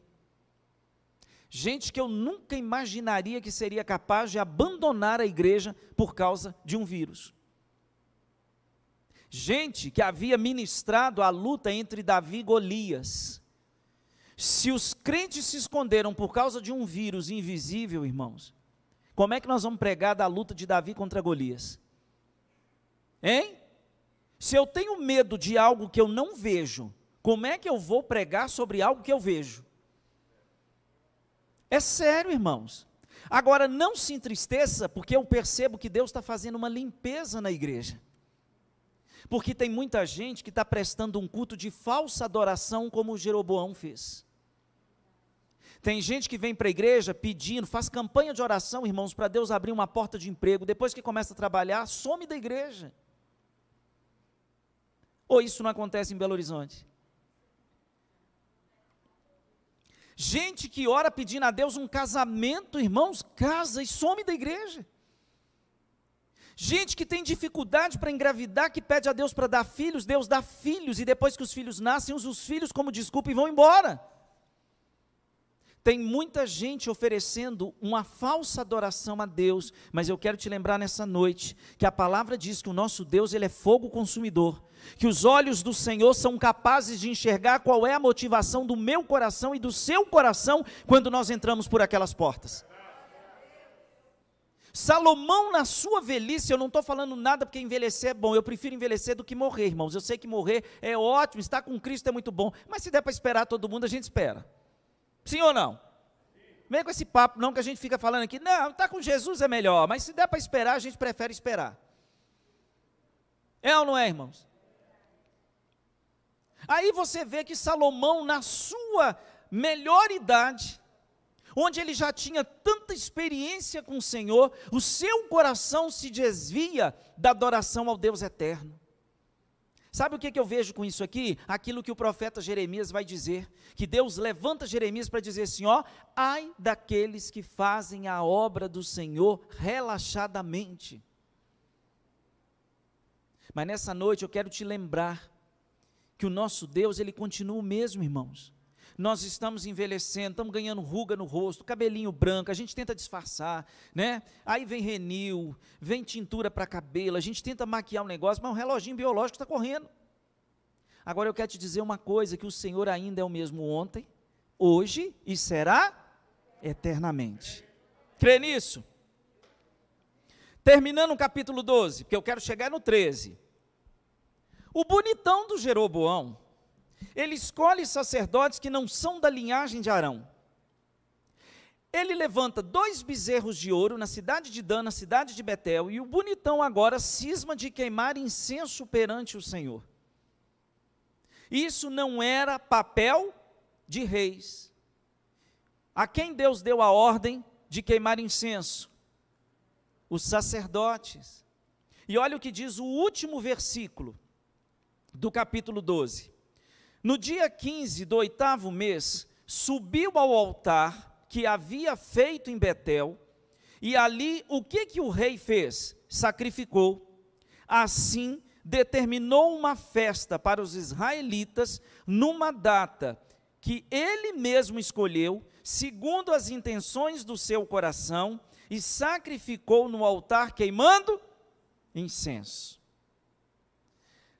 Gente que eu nunca imaginaria que seria capaz de abandonar a igreja por causa de um vírus. Gente que havia ministrado a luta entre Davi e Golias. Se os crentes se esconderam por causa de um vírus invisível, irmãos, como é que nós vamos pregar da luta de Davi contra Golias? Hein? Se eu tenho medo de algo que eu não vejo, como é que eu vou pregar sobre algo que eu vejo? É sério, irmãos. Agora, não se entristeça, porque eu percebo que Deus está fazendo uma limpeza na igreja. Porque tem muita gente que está prestando um culto de falsa adoração, como o Jeroboão fez. Tem gente que vem para a igreja pedindo, faz campanha de oração, irmãos, para Deus abrir uma porta de emprego, depois que começa a trabalhar, some da igreja. Ou isso não acontece em Belo Horizonte? Gente que ora pedindo a Deus um casamento, irmãos, casa e some da igreja. Gente que tem dificuldade para engravidar, que pede a Deus para dar filhos, Deus dá filhos, e depois que os filhos nascem, usa os filhos como desculpa e vão embora. Tem muita gente oferecendo uma falsa adoração a Deus, mas eu quero te lembrar nessa noite, que a palavra diz que o nosso Deus, ele é fogo consumidor, que os olhos do Senhor são capazes de enxergar qual é a motivação do meu coração e do seu coração, quando nós entramos por aquelas portas. Salomão, na sua velhice, eu não estou falando nada porque envelhecer é bom, eu prefiro envelhecer do que morrer, irmãos. Eu sei que morrer é ótimo, estar com Cristo é muito bom, mas se der para esperar todo mundo, a gente espera. Sim ou não? Vem com esse papo não que a gente fica falando aqui, não, estar com Jesus é melhor, mas se der para esperar, a gente prefere esperar. É ou não é, irmãos? Aí você vê que Salomão, na sua melhor idade, onde ele já tinha tanta experiência com o Senhor, o seu coração se desvia da adoração ao Deus eterno. Sabe o que eu vejo com isso aqui? Aquilo que o profeta Jeremias vai dizer, que Deus levanta Jeremias para dizer assim, ó, ai daqueles que fazem a obra do Senhor relaxadamente. Mas nessa noite eu quero te lembrar que o nosso Deus, ele continua o mesmo, irmãos. Nós estamos envelhecendo, estamos ganhando ruga no rosto, cabelinho branco, a gente tenta disfarçar, né? Aí vem renil, vem tintura para cabelo, a gente tenta maquiar um negócio, mas um reloginho biológico está correndo. Agora eu quero te dizer uma coisa, que o Senhor ainda é o mesmo ontem, hoje e será eternamente. Crê nisso? Terminando o capítulo 12, porque eu quero chegar no 13. O bonitão do Jeroboão, ele escolhe sacerdotes que não são da linhagem de Arão. Ele levanta 2 bezerros de ouro na cidade de Dan, na cidade de Betel, e o bonitão agora cisma de queimar incenso perante o Senhor. Isso não era papel de reis. A quem Deus deu a ordem de queimar incenso? Os sacerdotes. E olha o que diz o último versículo do capítulo 12. No dia 15 do 8º mês, subiu ao altar que havia feito em Betel, e ali o que o rei fez? Sacrificou. Assim, determinou uma festa para os israelitas, numa data que ele mesmo escolheu, segundo as intenções do seu coração, e sacrificou no altar queimando incenso.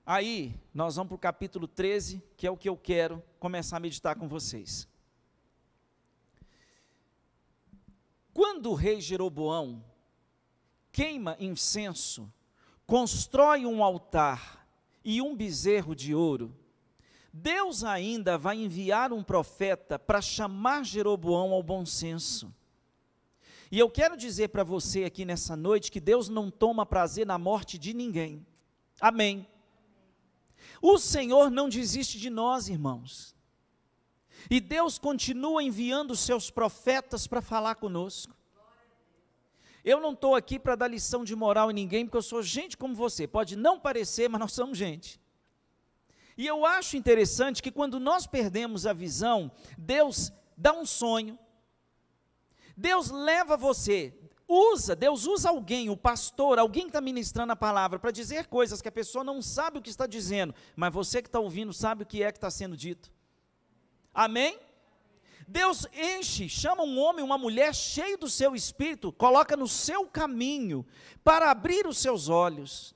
Aí, nós vamos para o capítulo 13, que é o que eu quero começar a meditar com vocês. Quando o rei Jeroboão queima incenso, constrói um altar e um bezerro de ouro, Deus ainda vai enviar um profeta para chamar Jeroboão ao bom senso. E eu quero dizer para você aqui nessa noite que Deus não toma prazer na morte de ninguém. Amém. O Senhor não desiste de nós, irmãos. E Deus continua enviando os seus profetas para falar conosco. Eu não estou aqui para dar lição de moral em ninguém, porque eu sou gente como você. Pode não parecer, mas nós somos gente. E eu acho interessante que quando nós perdemos a visão, Deus dá um sonho. Deus leva você, Deus usa alguém, o pastor, alguém que está ministrando a palavra, para dizer coisas que a pessoa não sabe o que está dizendo, mas você que está ouvindo sabe o que é que está sendo dito. Amém? Deus enche, chama um homem, uma mulher cheio do seu espírito, coloca no seu caminho para abrir os seus olhos.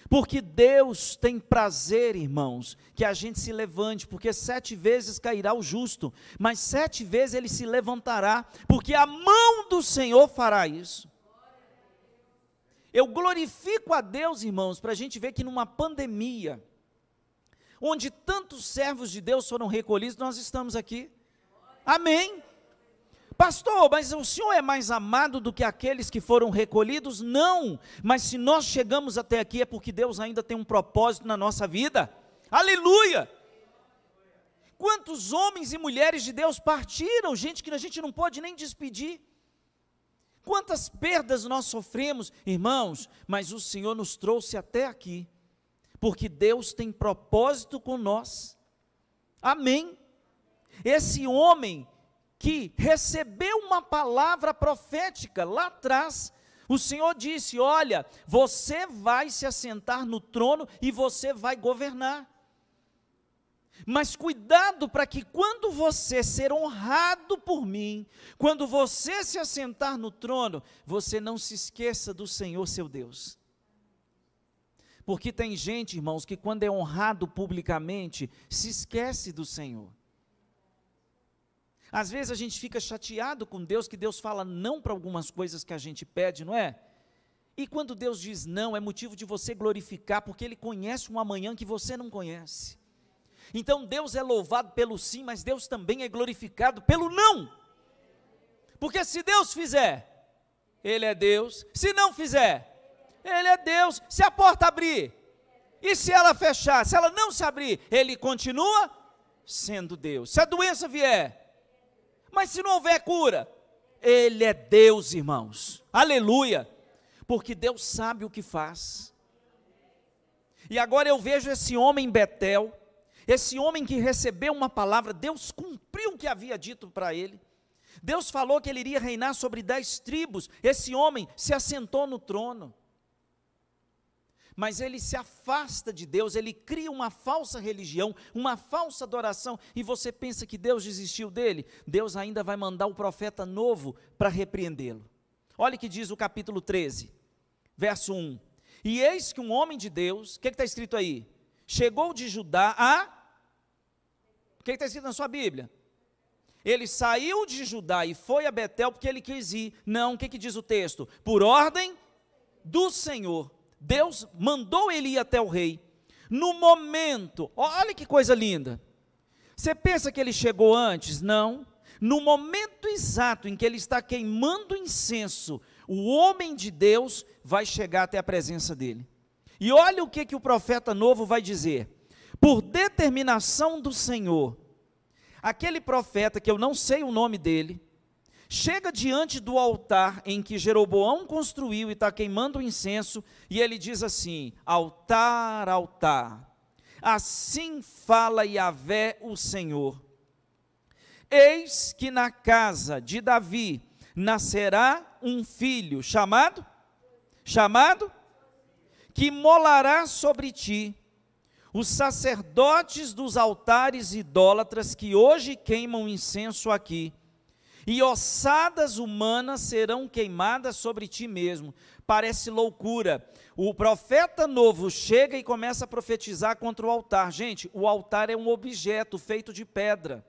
Porque Deus tem prazer, irmãos, que a gente se levante, porque 7 vezes cairá o justo, mas 7 vezes ele se levantará, porque a mão do Senhor fará isso. Eu glorifico a Deus, irmãos, para a gente ver que numa pandemia, onde tantos servos de Deus foram recolhidos, nós estamos aqui. Amém. Pastor, mas o senhor é mais amado do que aqueles que foram recolhidos? Não, mas se nós chegamos até aqui é porque Deus ainda tem um propósito na nossa vida. Aleluia! Quantos homens e mulheres de Deus partiram, gente que a gente não pode nem despedir. Quantas perdas nós sofremos, irmãos, mas o Senhor nos trouxe até aqui, porque Deus tem propósito com nós. Amém. Esse homem que recebeu uma palavra profética lá atrás, o Senhor disse: olha, você vai se assentar no trono e você vai governar. Mas cuidado para que quando você ser honrado por mim, quando você se assentar no trono, você não se esqueça do Senhor seu Deus. Porque tem gente, irmãos, que quando é honrado publicamente, se esquece do Senhor. Às vezes a gente fica chateado com Deus, que Deus fala não para algumas coisas que a gente pede, não é? E quando Deus diz não, é motivo de você glorificar, porque Ele conhece um amanhã que você não conhece. Então Deus é louvado pelo sim, mas Deus também é glorificado pelo não. Porque se Deus fizer, Ele é Deus. Se não fizer, Ele é Deus. Se a porta abrir, e se ela fechar, se ela não se abrir, Ele continua sendo Deus. Se a doença vier, mas se não houver cura, Ele é Deus, irmãos. Aleluia. Porque Deus sabe o que faz. E agora eu vejo esse homem em Betel, esse homem que recebeu uma palavra, Deus cumpriu o que havia dito para ele. Deus falou que ele iria reinar sobre 10 tribos. Esse homem se assentou no trono. Mas ele se afasta de Deus, ele cria uma falsa religião, uma falsa adoração, e você pensa que Deus desistiu dele? Deus ainda vai mandar o profeta novo para repreendê-lo. Olha o que diz o capítulo 13, verso 1. E eis que um homem de Deus, o que está escrito aí? Chegou de Judá a... O que está escrito na sua Bíblia? Ele saiu de Judá e foi a Betel porque ele quis ir. Não, o que diz o texto? Por ordem do Senhor. Deus mandou ele ir até o rei. No momento, olha que coisa linda. Você pensa que ele chegou antes? Não. No momento exato em que ele está queimando incenso, o homem de Deus vai chegar até a presença dele. E olha o que o profeta novo vai dizer. Por determinação do Senhor, aquele profeta, que eu não sei o nome dele, chega diante do altar em que Jeroboão construiu e está queimando o incenso, e ele diz assim: altar, altar, assim fala Yahvé o Senhor, eis que na casa de Davi nascerá um filho, chamado, que molará sobre ti os sacerdotes dos altares idólatras que hoje queimam incenso aqui, e ossadas humanas serão queimadas sobre ti mesmo. Parece loucura. O profeta novo chega e começa a profetizar contra o altar. Gente, o altar é um objeto feito de pedra.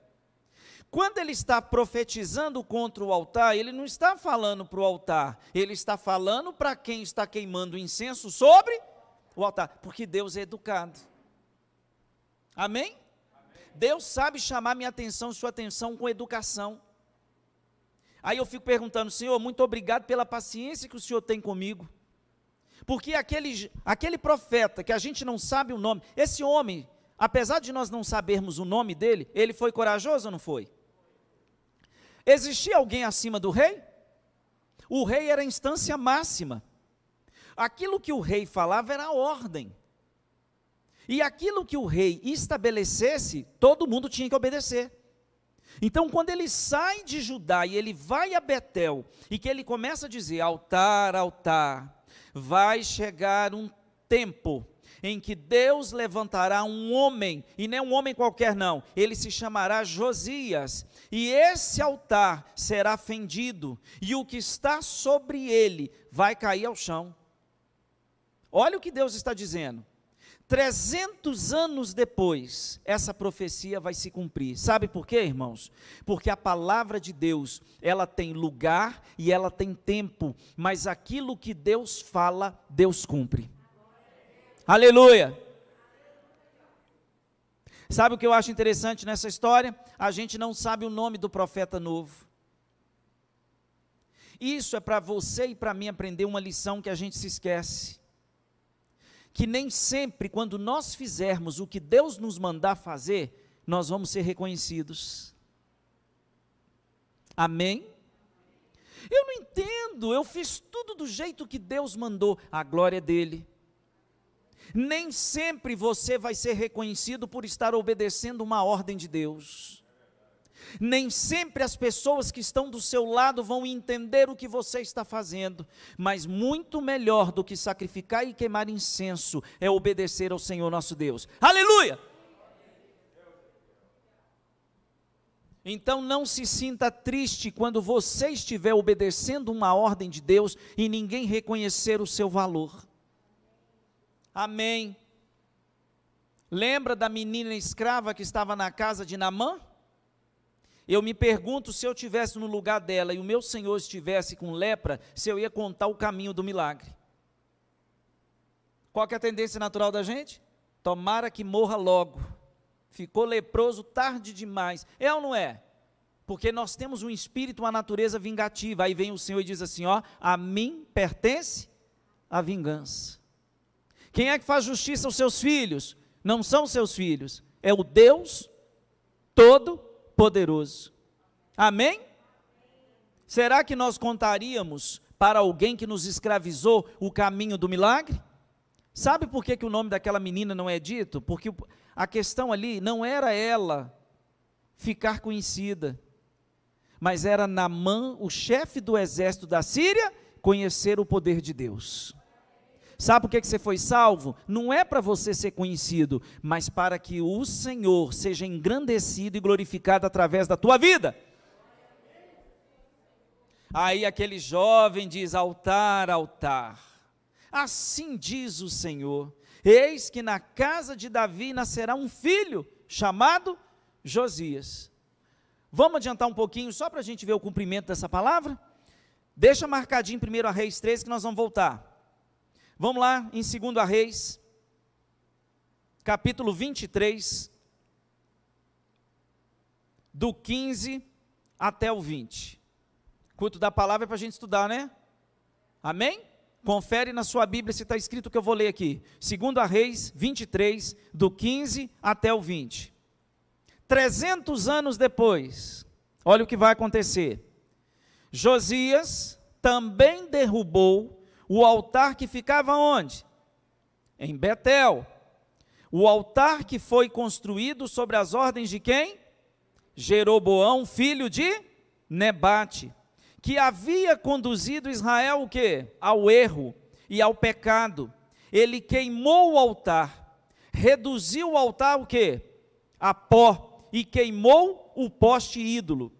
Quando ele está profetizando contra o altar, ele não está falando para o altar, ele está falando para quem está queimando incenso sobre o altar, porque Deus é educado. Amém? Deus sabe chamar minha atenção, sua atenção com educação. Aí eu fico perguntando: Senhor, muito obrigado pela paciência que o Senhor tem comigo, porque aquele profeta que a gente não sabe o nome, esse homem, apesar de nós não sabermos o nome dele, ele foi corajoso ou não foi? Existia alguém acima do rei? O rei era a instância máxima. Aquilo que o rei falava era a ordem. E aquilo que o rei estabelecesse, todo mundo tinha que obedecer. Então, quando ele sai de Judá e ele vai a Betel, e que ele começa a dizer: altar, altar, vai chegar um tempo em que Deus levantará um homem, e não é um homem qualquer não, ele se chamará Josias, e esse altar será fendido, e o que está sobre ele vai cair ao chão. Olha o que Deus está dizendo. 300 anos depois, essa profecia vai se cumprir. Sabe por quê, irmãos? Porque a palavra de Deus, ela tem lugar e ela tem tempo, mas aquilo que Deus fala, Deus cumpre. Aleluia! Sabe o que eu acho interessante nessa história? A gente não sabe o nome do profeta novo. Isso é para você e para mim aprender uma lição que a gente se esquece. Que nem sempre, quando nós fizermos o que Deus nos mandar fazer, nós vamos ser reconhecidos. Amém? Eu não entendo, eu fiz tudo do jeito que Deus mandou, a glória é dele. Nem sempre você vai ser reconhecido por estar obedecendo uma ordem de Deus. Nem sempre as pessoas que estão do seu lado vão entender o que você está fazendo, mas muito melhor do que sacrificar e queimar incenso é obedecer ao Senhor nosso Deus. Aleluia! Então não se sinta triste quando você estiver obedecendo uma ordem de Deus e ninguém reconhecer o seu valor. Amém. Lembra da menina escrava que estava na casa de Naamã? Eu me pergunto, se eu estivesse no lugar dela e o meu Senhor estivesse com lepra, se eu ia contar o caminho do milagre. Qual que é a tendência natural da gente? Tomara que morra logo. Ficou leproso tarde demais. É ou não é? Porque nós temos um espírito, uma natureza vingativa. Aí vem o Senhor e diz assim, ó, a mim pertence a vingança. Quem é que faz justiça aos seus filhos? Não são seus filhos, é o Deus Todo-Poderoso. Amém? Será que nós contaríamos para alguém que nos escravizou o caminho do milagre? Sabe por que o nome daquela menina não é dito? Porque a questão ali não era ela ficar conhecida, mas era Naamã, o chefe do exército da Síria, conhecer o poder de Deus. Sabe por que você foi salvo? Não é para você ser conhecido, mas para que o Senhor seja engrandecido e glorificado através da tua vida. Aí aquele jovem diz, altar, altar. Assim diz o Senhor, eis que na casa de Davi nascerá um filho, chamado Josias. Vamos adiantar um pouquinho, só para a gente ver o cumprimento dessa palavra? Deixa marcadinho primeiro a Reis 13, que nós vamos voltar. Vamos lá, em 2 Reis, capítulo 23, do 15 até o 20. Culto da palavra é para a gente estudar, né? Amém? Confere na sua Bíblia se está escrito o que eu vou ler aqui. 2 Reis 23, do 15 até o 20. 300 anos depois, olha o que vai acontecer. Josias também derrubou o altar que ficava onde? Em Betel. O altar que foi construído sobre as ordens de quem? Jeroboão, filho de Nebate, que havia conduzido Israel o quê? Ao erro e ao pecado. Ele queimou o altar, reduziu o altar o quê? A pó, e queimou o poste ídolo.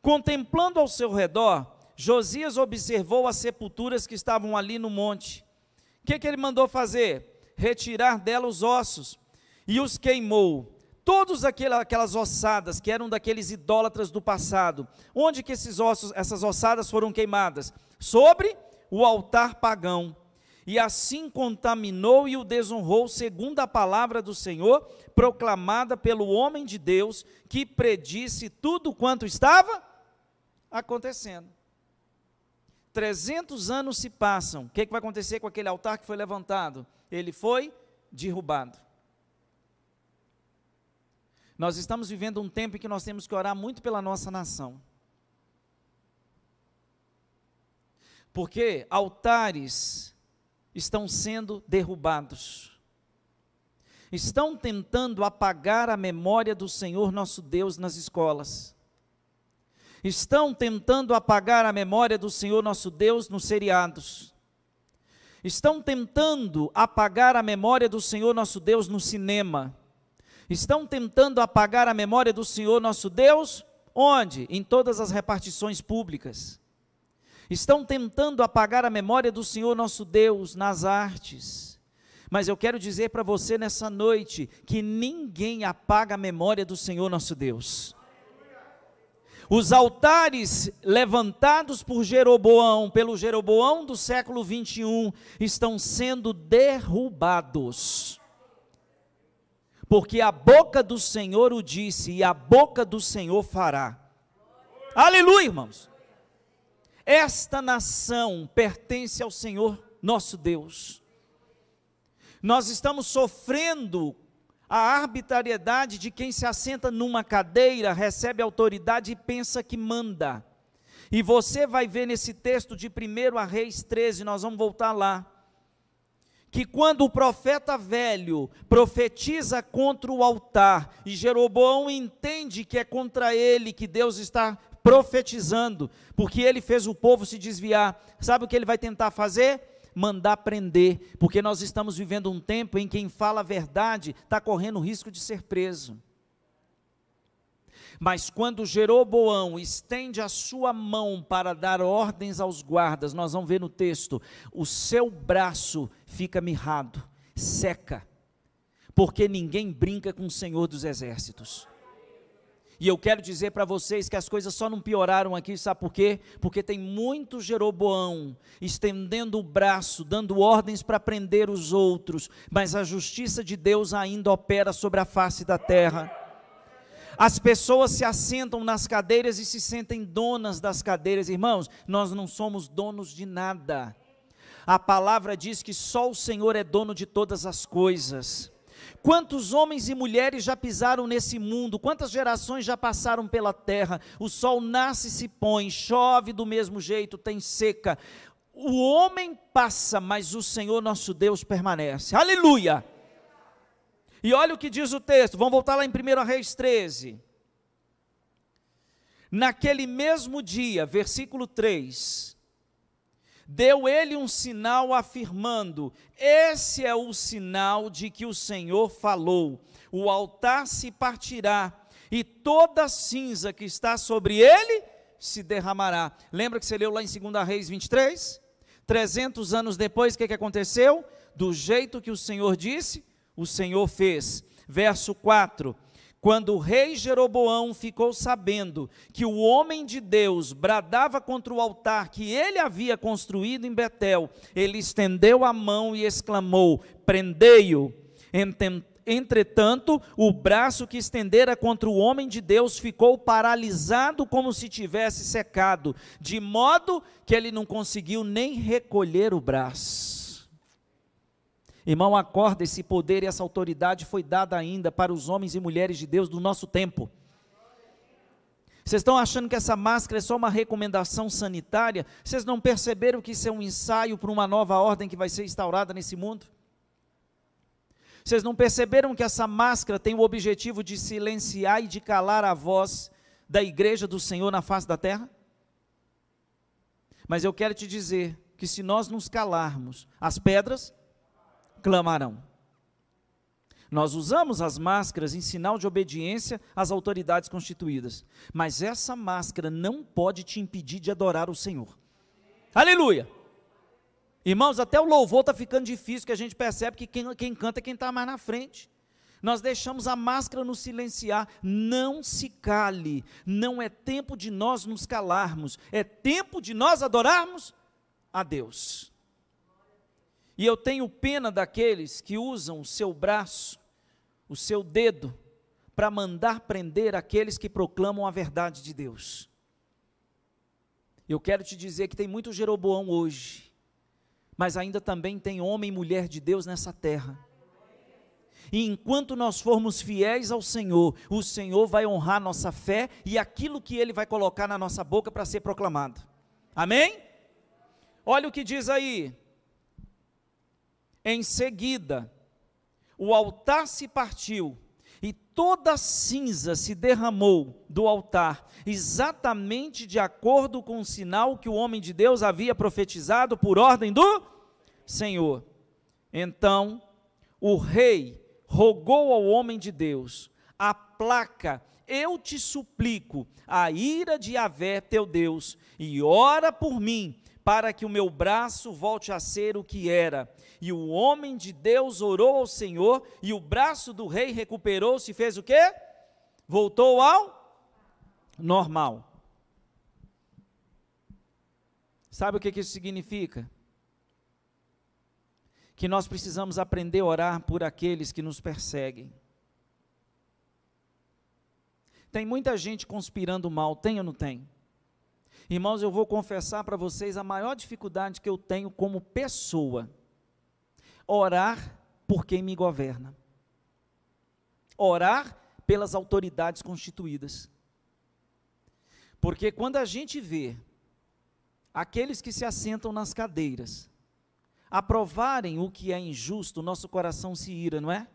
Contemplando ao seu redor, Josias observou as sepulturas que estavam ali no monte. O que ele mandou fazer? Retirar dela os ossos, e os queimou. Todas aquelas ossadas que eram daqueles idólatras do passado. Onde que essas ossadas foram queimadas? Sobre o altar pagão. E assim contaminou e o desonrou, segundo a palavra do Senhor, proclamada pelo homem de Deus, que predisse tudo quanto estava acontecendo. 300 anos se passam. O que vai acontecer com aquele altar que foi levantado? Ele foi derrubado. Nós estamos vivendo um tempo em que nós temos que orar muito pela nossa nação. Porque altares estão sendo derrubados. Estão tentando apagar a memória do Senhor nosso Deus nas escolas. Estão tentando apagar a memória do Senhor nosso Deus nos seriados. estão tentando apagar a memória do Senhor nosso Deus no cinema. Estão tentando apagar a memória do Senhor nosso Deus, onde? Em todas as repartições públicas. Estão tentando apagar a memória do Senhor nosso Deus nas artes. Mas eu quero dizer para você nessa noite, que ninguém apaga a memória do Senhor nosso Deus. Os altares levantados por Jeroboão, pelo Jeroboão do século 21, estão sendo derrubados. Porque a boca do Senhor o disse, e a boca do Senhor fará. Aleluia, irmãos. Esta nação pertence ao Senhor nosso Deus. Nós estamos sofrendo a arbitrariedade de quem se assenta numa cadeira, recebe autoridade e pensa que manda. E você vai ver nesse texto de 1 Reis 13, nós vamos voltar lá, que quando o profeta velho profetiza contra o altar, e Jeroboão entende que é contra ele que Deus está profetizando, porque ele fez o povo se desviar, sabe o que ele vai tentar fazer? Mandar prender, porque nós estamos vivendo um tempo em que quem fala a verdade está correndo o risco de ser preso. Mas quando Jeroboão estende a sua mão para dar ordens aos guardas, nós vamos ver no texto, o seu braço fica mirrado, seca, porque ninguém brinca com o Senhor dos Exércitos. E eu quero dizer para vocês que as coisas só não pioraram aqui, sabe por quê? Porque tem muito Jeroboão estendendo o braço, dando ordens para prender os outros, mas a justiça de Deus ainda opera sobre a face da terra. As pessoas se assentam nas cadeiras e se sentem donas das cadeiras. Irmãos, nós não somos donos de nada. A palavra diz que só o Senhor é dono de todas as coisas. Quantos homens e mulheres já pisaram nesse mundo, quantas gerações já passaram pela terra, o sol nasce e se põe, chove do mesmo jeito, tem seca, o homem passa, mas o Senhor nosso Deus permanece, aleluia! E olha o que diz o texto, vamos voltar lá em 1 Reis 13, naquele mesmo dia, versículo 3, deu ele um sinal afirmando, esse é o sinal de que o Senhor falou, o altar se partirá, e toda a cinza que está sobre ele, se derramará. Lembra que você leu lá em 2 Reis 23? 300 anos depois, o que aconteceu? Do jeito que o Senhor disse, o Senhor fez. Verso 4, quando o rei Jeroboão ficou sabendo que o homem de Deus bradava contra o altar que ele havia construído em Betel, ele estendeu a mão e exclamou, prendei-o. Entretanto, o braço que estendera contra o homem de Deus ficou paralisado como se tivesse secado, de modo que ele não conseguiu nem recolher o braço. Irmão, acorda, esse poder e essa autoridade foi dada ainda para os homens e mulheres de Deus do nosso tempo. Vocês estão achando que essa máscara é só uma recomendação sanitária? Vocês não perceberam que isso é um ensaio para uma nova ordem que vai ser instaurada nesse mundo? Vocês não perceberam que essa máscara tem o objetivo de silenciar e de calar a voz da igreja do Senhor na face da terra? Mas eu quero te dizer que se nós nos calarmos, as pedras clamarão. Nós usamos as máscaras em sinal de obediência às autoridades constituídas, mas essa máscara não pode te impedir de adorar o Senhor. Aleluia! Irmãos, até o louvor está ficando difícil, que a gente percebe que quem canta é quem está mais na frente. Nós deixamos a máscara nos silenciar. Não se cale, não é tempo de nós nos calarmos, é tempo de nós adorarmos a Deus. E eu tenho pena daqueles que usam o seu braço, o seu dedo, para mandar prender aqueles que proclamam a verdade de Deus. Eu quero te dizer que tem muito Jeroboão hoje, mas ainda também tem homem e mulher de Deus nessa terra. E enquanto nós formos fiéis ao Senhor, o Senhor vai honrar nossa fé e aquilo que Ele vai colocar na nossa boca para ser proclamado. Amém? Olha o que diz aí. Em seguida, o altar se partiu e toda a cinza se derramou do altar, exatamente de acordo com o sinal que o homem de Deus havia profetizado por ordem do Senhor. Então o rei rogou ao homem de Deus: aplaca, eu te suplico, a ira de Yahvé teu Deus, e ora por mim, para que o meu braço volte a ser o que era. E o homem de Deus orou ao Senhor, e o braço do rei recuperou-se e fez o quê? Voltou ao normal. Sabe o que isso significa? Que nós precisamos aprender a orar por aqueles que nos perseguem. Tem muita gente conspirando mal, tem ou não tem? Irmãos, eu vou confessar para vocês a maior dificuldade que eu tenho como pessoa: orar por quem me governa, orar pelas autoridades constituídas. Porque quando a gente vê aqueles que se assentam nas cadeiras aprovarem o que é injusto, o nosso coração se ira, não é?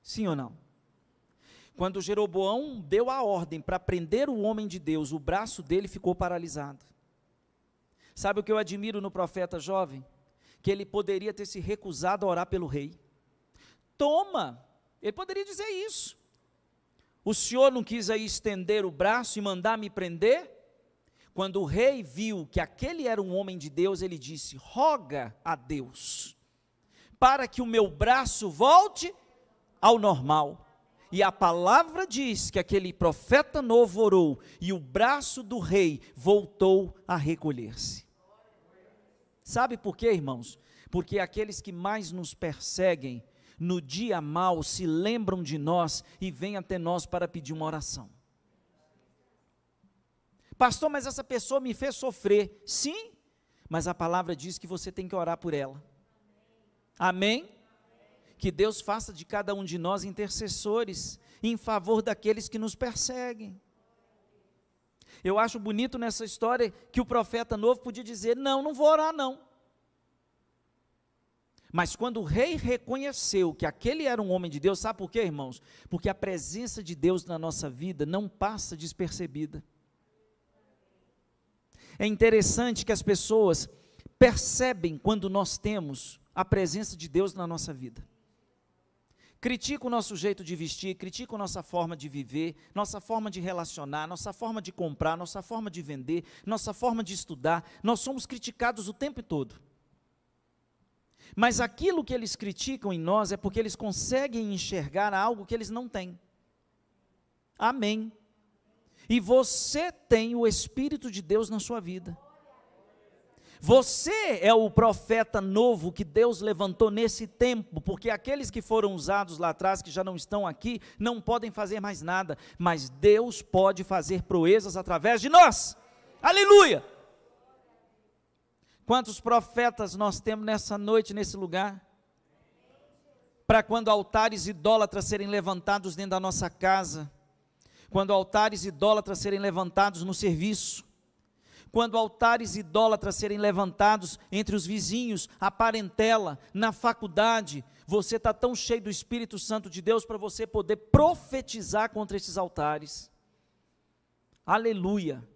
Sim ou não? Quando Jeroboão deu a ordem para prender o homem de Deus, o braço dele ficou paralisado. Sabe o que eu admiro no profeta jovem? Que ele poderia ter se recusado a orar pelo rei. Toma! Ele poderia dizer isso. O senhor não quis aí estender o braço e mandar me prender? Quando o rei viu que aquele era um homem de Deus, ele disse: roga a Deus, para que o meu braço volte ao normal. E a palavra diz que aquele profeta novo orou, e o braço do rei voltou a recolher-se. Sabe por quê, irmãos? Porque aqueles que mais nos perseguem, no dia mau, se lembram de nós e vêm até nós para pedir uma oração. Pastor, mas essa pessoa me fez sofrer. Sim, mas a palavra diz que você tem que orar por ela. Amém? Que Deus faça de cada um de nós intercessores em favor daqueles que nos perseguem. Eu acho bonito nessa história que o profeta novo podia dizer: não vou orar não. Mas quando o rei reconheceu que aquele era um homem de Deus, sabe por quê, irmãos? Porque a presença de Deus na nossa vida não passa despercebida. É interessante que as pessoas percebem quando nós temos a presença de Deus na nossa vida. Critica o nosso jeito de vestir, critica a nossa forma de viver, nossa forma de relacionar, nossa forma de comprar, nossa forma de vender, nossa forma de estudar. Nós somos criticados o tempo todo. Mas aquilo que eles criticam em nós é porque eles conseguem enxergar algo que eles não têm. Amém. E você tem o Espírito de Deus na sua vida. Você é o profeta novo que Deus levantou nesse tempo, porque aqueles que foram usados lá atrás, que já não estão aqui, não podem fazer mais nada, mas Deus pode fazer proezas através de nós. Aleluia! Quantos profetas nós temos nessa noite, nesse lugar? Para quando altares idólatras serem levantados dentro da nossa casa, quando altares idólatras serem levantados no serviço, quando altares idólatras serem levantados entre os vizinhos, a parentela, na faculdade, você está tão cheio do Espírito Santo de Deus para você poder profetizar contra esses altares. Aleluia!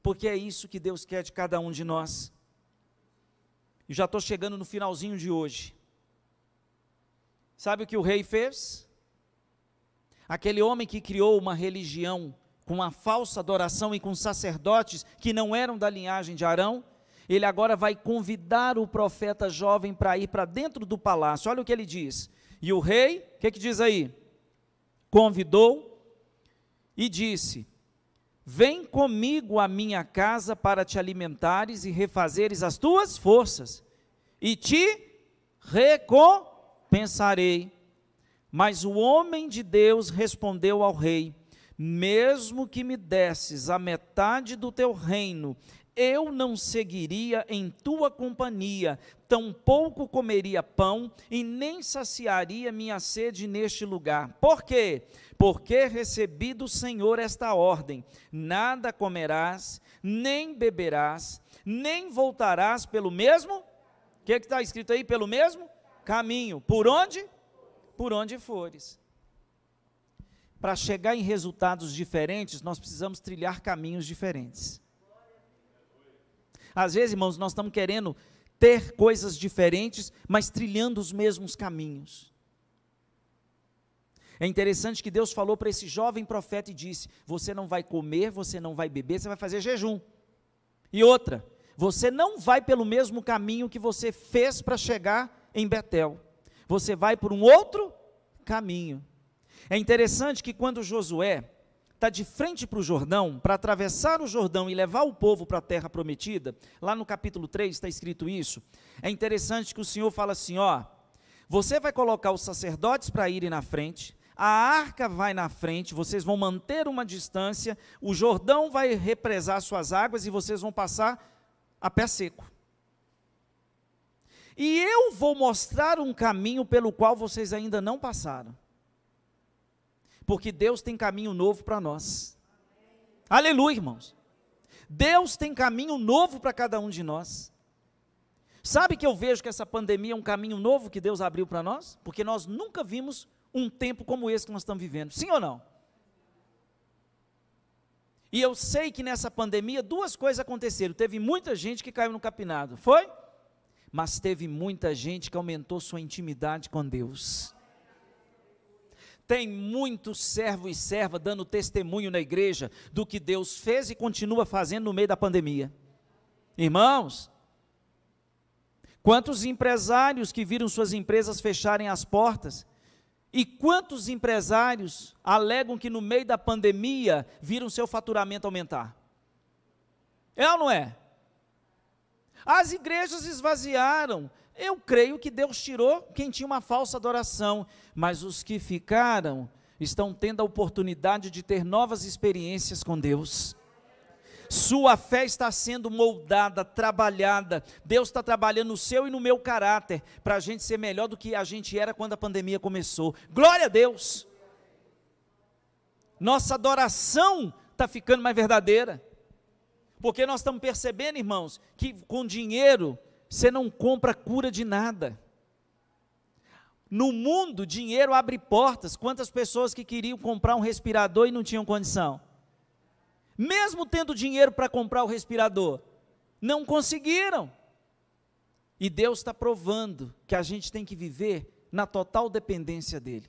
Porque é isso que Deus quer de cada um de nós. E já estou chegando no finalzinho de hoje. Sabe o que o rei fez? Aquele homem que criou uma religião com uma falsa adoração e com sacerdotes que não eram da linhagem de Arão, ele agora vai convidar o profeta jovem para ir para dentro do palácio. Olha o que ele diz. E o rei, o que diz aí? Convidou e disse: vem comigo à minha casa para te alimentares e refazeres as tuas forças, e te recompensarei. Mas o homem de Deus respondeu ao rei: mesmo que me desses a metade do teu reino, eu não seguiria em tua companhia, tampouco comeria pão e nem saciaria minha sede neste lugar. Por quê? Porque recebi do Senhor esta ordem: nada comerás, nem beberás, nem voltarás pelo mesmo, o que está escrito aí? Pelo mesmo caminho. Por onde? Por onde fores. Para chegar em resultados diferentes, nós precisamos trilhar caminhos diferentes. Às vezes, irmãos, nós estamos querendo ter coisas diferentes, mas trilhando os mesmos caminhos. É interessante que Deus falou para esse jovem profeta e disse: você não vai comer, você não vai beber, você vai fazer jejum. E outra, você não vai pelo mesmo caminho que você fez para chegar em Betel. Você vai por um outro caminho. É interessante que quando Josué está de frente para o Jordão, para atravessar o Jordão e levar o povo para a terra prometida, lá no capítulo 3 está escrito isso. É interessante que o Senhor fala assim, ó, você vai colocar os sacerdotes para irem na frente, a arca vai na frente, vocês vão manter uma distância, o Jordão vai represar suas águas e vocês vão passar a pé seco. E eu vou mostrar um caminho pelo qual vocês ainda não passaram. Porque Deus tem caminho novo para nós. Aleluia, irmãos. Deus tem caminho novo para cada um de nós. Sabe que eu vejo que essa pandemia é um caminho novo que Deus abriu para nós? Porque nós nunca vimos um tempo como esse que nós estamos vivendo. Sim ou não? E eu sei que nessa pandemia duas coisas aconteceram. Teve muita gente que caiu no capinado. Foi? Mas teve muita gente que aumentou sua intimidade com Deus. Tem muito servo e serva dando testemunho na igreja do que Deus fez e continua fazendo no meio da pandemia. Irmãos, quantos empresários que viram suas empresas fecharem as portas, e quantos empresários alegam que no meio da pandemia viram seu faturamento aumentar? É ou não é? As igrejas esvaziaram. Eu creio que Deus tirou quem tinha uma falsa adoração, mas os que ficaram estão tendo a oportunidade de ter novas experiências com Deus. Sua fé está sendo moldada, trabalhada. Deus está trabalhando no seu e no meu caráter, para a gente ser melhor do que a gente era quando a pandemia começou. Glória a Deus! Nossa adoração está ficando mais verdadeira, porque nós estamos percebendo, irmãos, que com dinheiro você não compra cura de nada. No mundo, dinheiro abre portas. Quantas pessoas que queriam comprar um respirador e não tinham condição? Mesmo tendo dinheiro para comprar o respirador, não conseguiram. E Deus está provando que a gente tem que viver na total dependência dEle.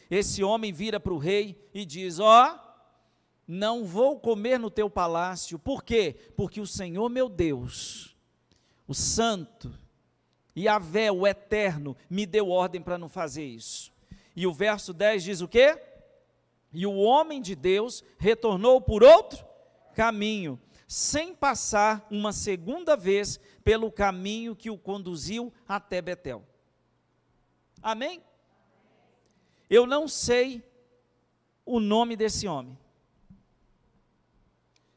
Esse homem vira para o rei e diz, ó, não vou comer no teu palácio. Por quê? Porque o Senhor meu Deus, o Santo, Yahvé, o Eterno, me deu ordem para não fazer isso. E o verso 10 diz o quê? E o homem de Deus retornou por outro caminho, sem passar uma segunda vez pelo caminho que o conduziu até Betel. Amém? Eu não sei o nome desse homem.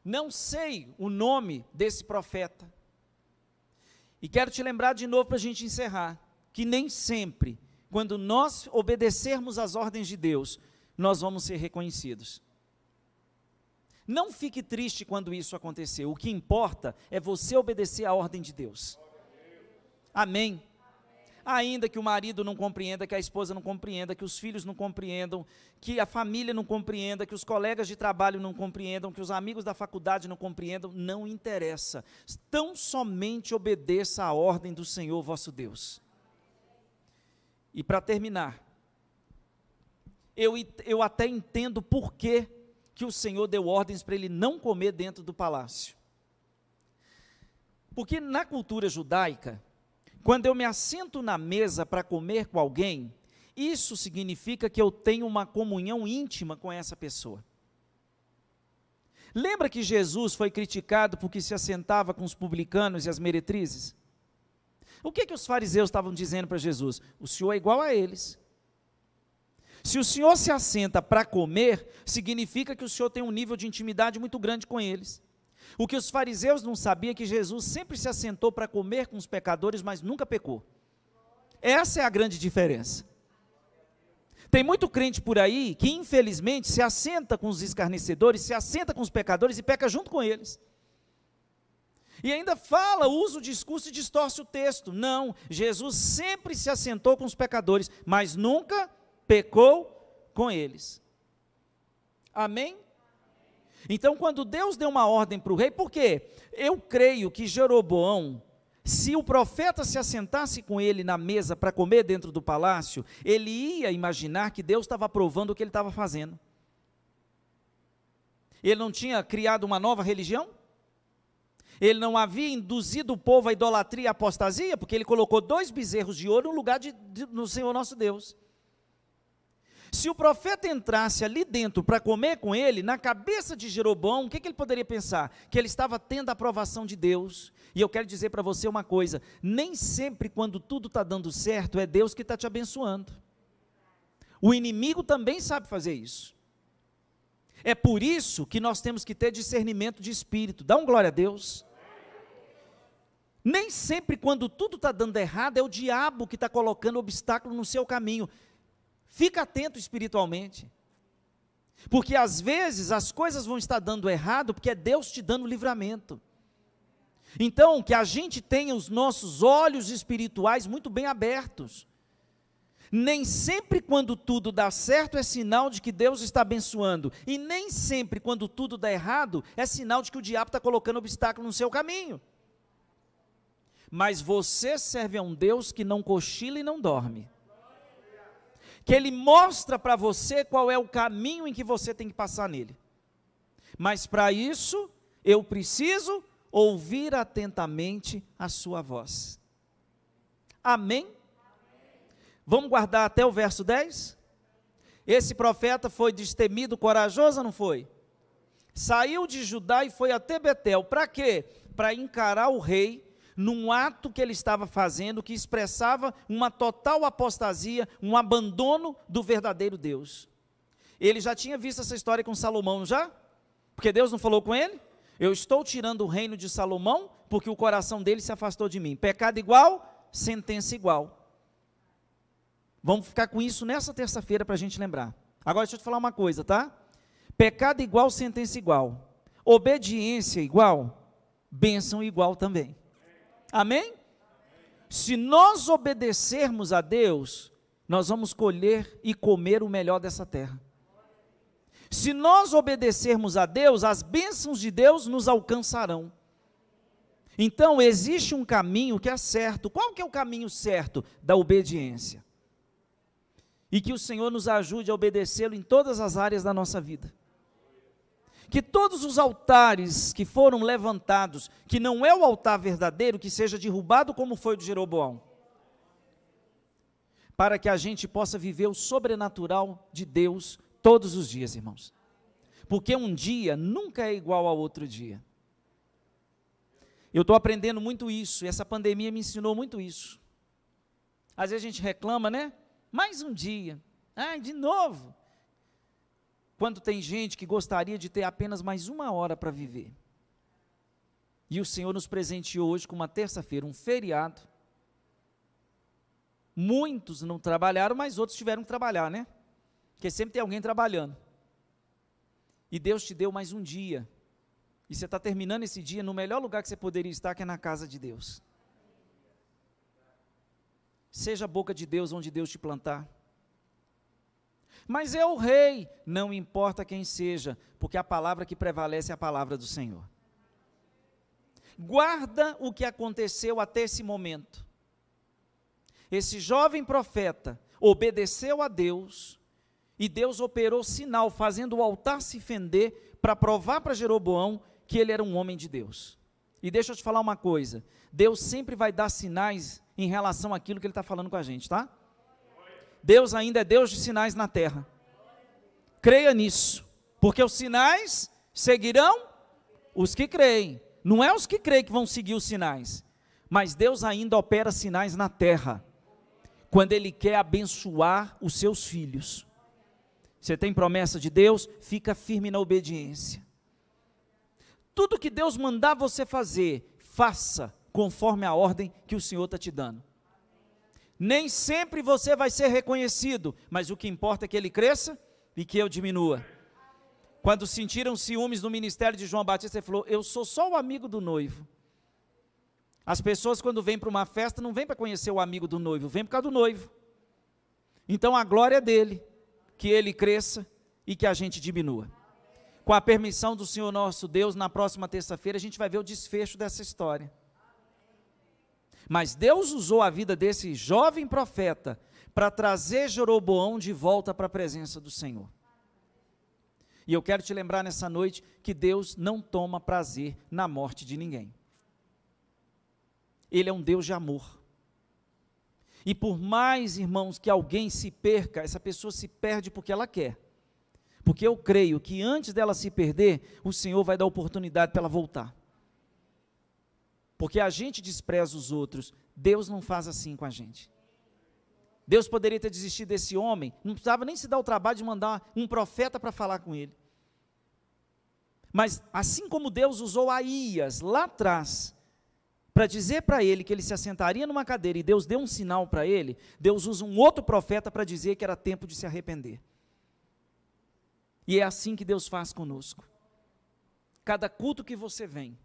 Não sei o nome desse profeta. E quero te lembrar de novo para a gente encerrar, que nem sempre, quando nós obedecermos às ordens de Deus, nós vamos ser reconhecidos. Não fique triste quando isso acontecer, o que importa é você obedecer à ordem de Deus. Amém? Ainda que o marido não compreenda, que a esposa não compreenda, que os filhos não compreendam, que a família não compreenda, que os colegas de trabalho não compreendam, que os amigos da faculdade não compreendam, não interessa. Tão somente obedeça à ordem do Senhor vosso Deus. E para terminar, eu até entendo por que o Senhor deu ordens para ele não comer dentro do palácio. Porque na cultura judaica, quando eu me assento na mesa para comer com alguém, isso significa que eu tenho uma comunhão íntima com essa pessoa. Lembra que Jesus foi criticado porque se assentava com os publicanos e as meretrizes? O que os fariseus estavam dizendo para Jesus? O Senhor é igual a eles. Se o Senhor se assenta para comer, significa que o Senhor tem um nível de intimidade muito grande com eles. O que os fariseus não sabiam é que Jesus sempre se assentou para comer com os pecadores, mas nunca pecou. Essa é a grande diferença. Tem muito crente por aí que infelizmente se assenta com os escarnecedores, se assenta com os pecadores e peca junto com eles. E ainda fala, usa o discurso e distorce o texto. Não, Jesus sempre se assentou com os pecadores, mas nunca pecou com eles. Amém? Então, quando Deus deu uma ordem para o rei, por quê? Eu creio que Jeroboão Se o profeta se assentasse com ele na mesa para comer dentro do palácio, ele ia imaginar que Deus estava aprovando o que ele estava fazendo. Ele não tinha criado uma nova religião? Ele não havia induzido o povo à idolatria e à apostasia? Porque ele colocou 2 bezerros de ouro no lugar no Senhor nosso Deus. Se o profeta entrasse ali dentro para comer com ele, na cabeça de Jeroboão, o que ele poderia pensar? Que ele estava tendo a aprovação de Deus. E eu quero dizer para você uma coisa, nem sempre quando tudo está dando certo, é Deus que está te abençoando. O inimigo também sabe fazer isso. É por isso que nós temos que ter discernimento de espírito. Dá um glória a Deus. Nem sempre quando tudo está dando errado, é o diabo que está colocando obstáculo no seu caminho. Fica atento espiritualmente. Porque às vezes as coisas vão estar dando errado, porque é Deus te dando livramento. Então, que a gente tenha os nossos olhos espirituais muito bem abertos. Nem sempre quando tudo dá certo é sinal de que Deus está abençoando. E nem sempre quando tudo dá errado é sinal de que o diabo está colocando obstáculo no seu caminho. Mas você serve a um Deus que não cochila e não dorme. Que Ele mostra para você qual é o caminho em que você tem que passar nele. Mas para isso, eu preciso ouvir atentamente a sua voz. Amém? Vamos guardar até o verso 10? Esse profeta foi destemido, corajoso ou não foi? Saiu de Judá e foi até Betel. Para quê? Para encarar o rei num ato que ele estava fazendo, que expressava uma total apostasia, um abandono do verdadeiro Deus. Ele já tinha visto essa história com Salomão, já? Porque Deus não falou com ele? Eu estou tirando o reino de Salomão, porque o coração dele se afastou de mim. Pecado igual, sentença igual. Vamos ficar com isso nessa terça-feira para a gente lembrar. Agora deixa eu te falar uma coisa, tá? Pecado igual, sentença igual. Obediência igual, bênção igual também. Amém? Se nós obedecermos a Deus, nós vamos colher e comer o melhor dessa terra. Se nós obedecermos a Deus, as bênçãos de Deus nos alcançarão. Então, existe um caminho que é certo. Qual que é o caminho certo? Da obediência. E que o Senhor nos ajude a obedecê-lo em todas as áreas da nossa vida. Que todos os altares que foram levantados, que não é o altar verdadeiro, que seja derrubado como foi o de Jeroboão. Para que a gente possa viver o sobrenatural de Deus todos os dias, irmãos. Porque um dia nunca é igual ao outro dia. Eu estou aprendendo muito isso, e essa pandemia me ensinou muito isso. Às vezes a gente reclama, né? Mais um dia. De novo. Quando tem gente que gostaria de ter apenas mais 1 hora para viver. E o Senhor nos presenteou hoje com uma terça-feira, um feriado. Muitos não trabalharam, mas outros tiveram que trabalhar, né? Porque sempre tem alguém trabalhando. E Deus te deu mais um dia. E você está terminando esse dia no melhor lugar que você poderia estar, que é na casa de Deus. Seja a boca de Deus onde Deus te plantar. Mas é o rei, não importa quem seja, porque a palavra que prevalece é a palavra do Senhor. Guarda o que aconteceu até esse momento. Esse jovem profeta obedeceu a Deus, e Deus operou sinal, fazendo o altar se fender, para provar para Jeroboão que ele era um homem de Deus. E deixa eu te falar uma coisa, Deus sempre vai dar sinais em relação àquilo que Ele está falando com a gente, tá? Deus ainda é Deus de sinais na terra. Creia nisso, porque os sinais seguirão os que creem. Não é os que creem que vão seguir os sinais, mas Deus ainda opera sinais na terra, quando Ele quer abençoar os seus filhos. Você tem promessa de Deus? Fica firme na obediência. Tudo que Deus mandar você fazer, faça conforme a ordem que o Senhor está te dando. Nem sempre você vai ser reconhecido, mas o que importa é que ele cresça e que eu diminua. Quando sentiram ciúmes no ministério de João Batista, ele falou, eu sou só o amigo do noivo. As pessoas quando vêm para uma festa, não vêm para conhecer o amigo do noivo, vêm por causa do noivo. Então a glória é dele, que ele cresça e que a gente diminua. Com a permissão do Senhor nosso Deus, na próxima terça-feira a gente vai ver o desfecho dessa história. Mas Deus usou a vida desse jovem profeta para trazer Jeroboão de volta para a presença do Senhor. E eu quero te lembrar nessa noite que Deus não toma prazer na morte de ninguém. Ele é um Deus de amor. E por mais, irmãos, que alguém se perca, essa pessoa se perde porque ela quer. Porque eu creio que antes dela se perder, o Senhor vai dar oportunidade para ela voltar. Porque a gente despreza os outros, Deus não faz assim com a gente. Deus poderia ter desistido desse homem, não precisava nem se dar o trabalho de mandar um profeta para falar com ele. Mas assim como Deus usou Aías lá atrás, para dizer para ele que ele se assentaria numa cadeira e Deus deu um sinal para ele, Deus usa um outro profeta para dizer que era tempo de se arrepender. E é assim que Deus faz conosco. Cada culto que você vem,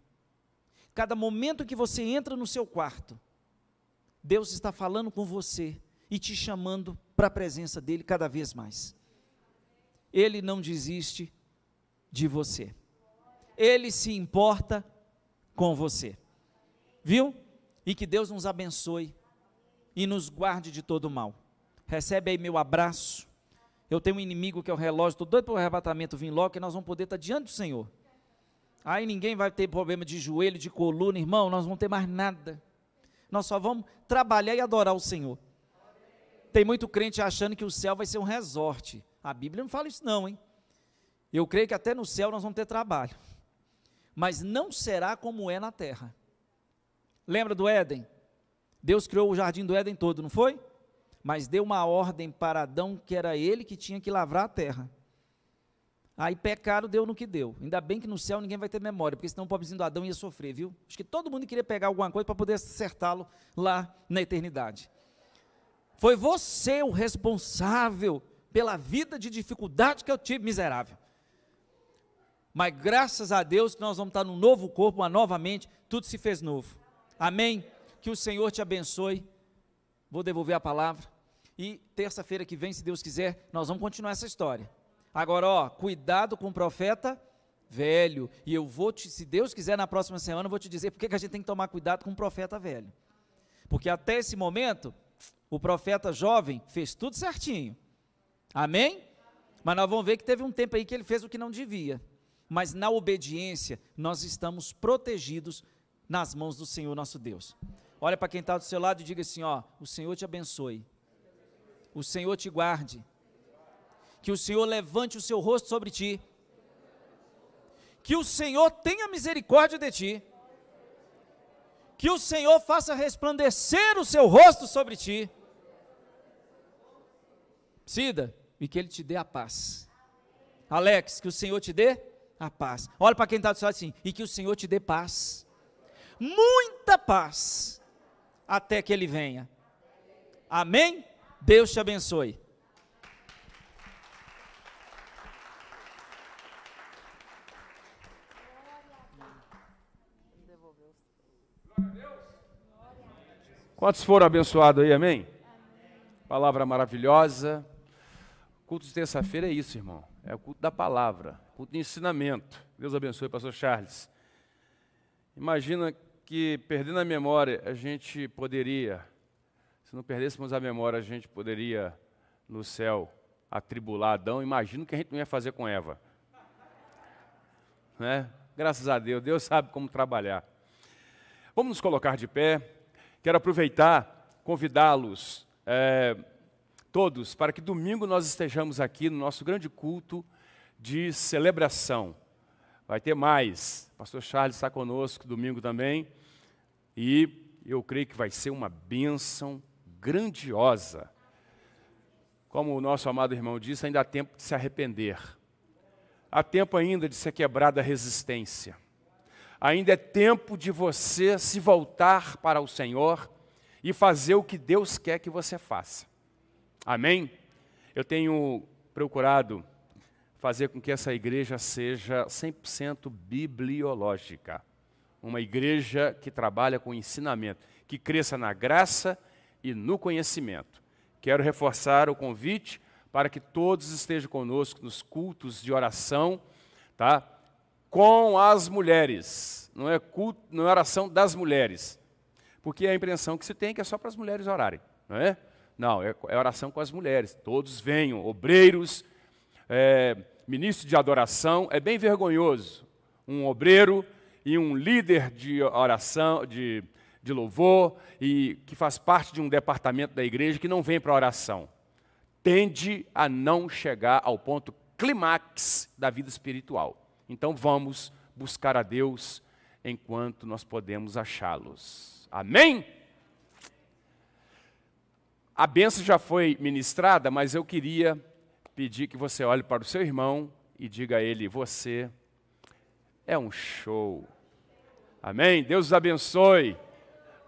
cada momento que você entra no seu quarto, Deus está falando com você e te chamando para a presença dEle cada vez mais. Ele não desiste de você. Ele se importa com você. Viu? E que Deus nos abençoe e nos guarde de todo mal. Recebe aí meu abraço. Eu tenho um inimigo que é o relógio, estou doido para o arrebatamento vir logo, que nós vamos poder estar diante do Senhor. Aí ninguém vai ter problema de joelho, de coluna, irmão, nós não vamos ter mais nada. Nós só vamos trabalhar e adorar o Senhor. Tem muito crente achando que o céu vai ser um resort. A Bíblia não fala isso não, hein? Eu creio que até no céu nós vamos ter trabalho. Mas não será como é na terra. Lembra do Éden? Deus criou o jardim do Éden todo, não foi? Mas deu uma ordem para Adão, que era ele que tinha que lavrar a terra. Aí pecaram, deu no que deu. Ainda bem que no céu ninguém vai ter memória, porque senão o pobrezinho do Adão ia sofrer, viu? Acho que todo mundo queria pegar alguma coisa para poder acertá-lo lá na eternidade. Foi você o responsável pela vida de dificuldade que eu tive, miserável. Mas graças a Deus que nós vamos estar num novo corpo, uma nova mente, tudo se fez novo. Amém? Que o Senhor te abençoe. Vou devolver a palavra. E terça-feira que vem, se Deus quiser, nós vamos continuar essa história. Agora, ó, cuidado com o profeta velho. E eu vou te, se Deus quiser, na próxima semana, eu vou te dizer por que a gente tem que tomar cuidado com o profeta velho. Porque até esse momento, o profeta jovem fez tudo certinho. Amém? Mas nós vamos ver que teve um tempo aí que ele fez o que não devia. Mas na obediência, nós estamos protegidos nas mãos do Senhor nosso Deus. Olha para quem está do seu lado e diga assim, ó, o Senhor te abençoe. O Senhor te guarde. Que o Senhor levante o seu rosto sobre ti. Que o Senhor tenha misericórdia de ti. Que o Senhor faça resplandecer o seu rosto sobre ti. Cida, e que Ele te dê a paz. Alex, que o Senhor te dê a paz. Olha para quem está do seu lado assim, e que o Senhor te dê paz. Muita paz, até que Ele venha. Amém? Deus te abençoe. Quantos foram abençoados aí, amém? Palavra maravilhosa. O culto de terça-feira é isso, irmão. É o culto da palavra, culto de ensinamento. Deus abençoe, pastor Charles. Imagina que, perdendo a memória, a gente poderia, se não perdêssemos a memória, a gente poderia, no céu, atribular Adão. Imagina o que a gente não ia fazer com Eva. Né? Graças a Deus, Deus sabe como trabalhar. Vamos nos colocar de pé. Quero aproveitar, convidá-los todos para que domingo nós estejamos aqui no nosso grande culto de celebração. Vai ter mais. O pastor Charles está conosco domingo também. E eu creio que vai ser uma bênção grandiosa. Como o nosso amado irmão disse, ainda há tempo de se arrepender. Há tempo ainda de ser quebrada a resistência. Ainda é tempo de você se voltar para o Senhor e fazer o que Deus quer que você faça. Amém? Eu tenho procurado fazer com que essa igreja seja 100% bibliológica. Uma igreja que trabalha com ensinamento, que cresça na graça e no conhecimento. Quero reforçar o convite para que todos estejam conosco nos cultos de oração, tá? Com as mulheres, não é culto, não é oração das mulheres, porque a impressão que se tem é que é só para as mulheres orarem, não é? Não, é oração com as mulheres. Todos venham, obreiros, ministros de adoração. É bem vergonhoso um obreiro e um líder de oração, de louvor, e que faz parte de um departamento da igreja que não vem para a oração. Tende a não chegar ao ponto clímax da vida espiritual. Então vamos buscar a Deus enquanto nós podemos achá-los. Amém? A bênção já foi ministrada, mas eu queria pedir que você olhe para o seu irmão e diga a ele: você é um show. Amém? Deus os abençoe.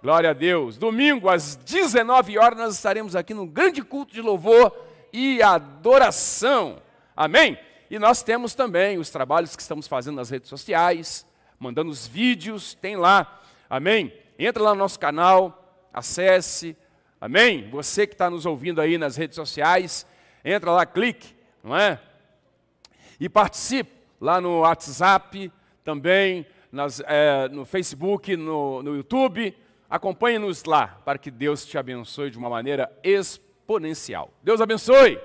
Glória a Deus. Domingo, às 19 horas, nós estaremos aqui num grande culto de louvor e adoração. Amém? E nós temos também os trabalhos que estamos fazendo nas redes sociais, mandando os vídeos, tem lá. Amém? Entra lá no nosso canal, acesse. Amém? Você que está nos ouvindo aí nas redes sociais, entra lá, clique, não é? E participe lá no WhatsApp, também no Facebook, no YouTube. Acompanhe-nos lá, para que Deus te abençoe de uma maneira exponencial. Deus abençoe!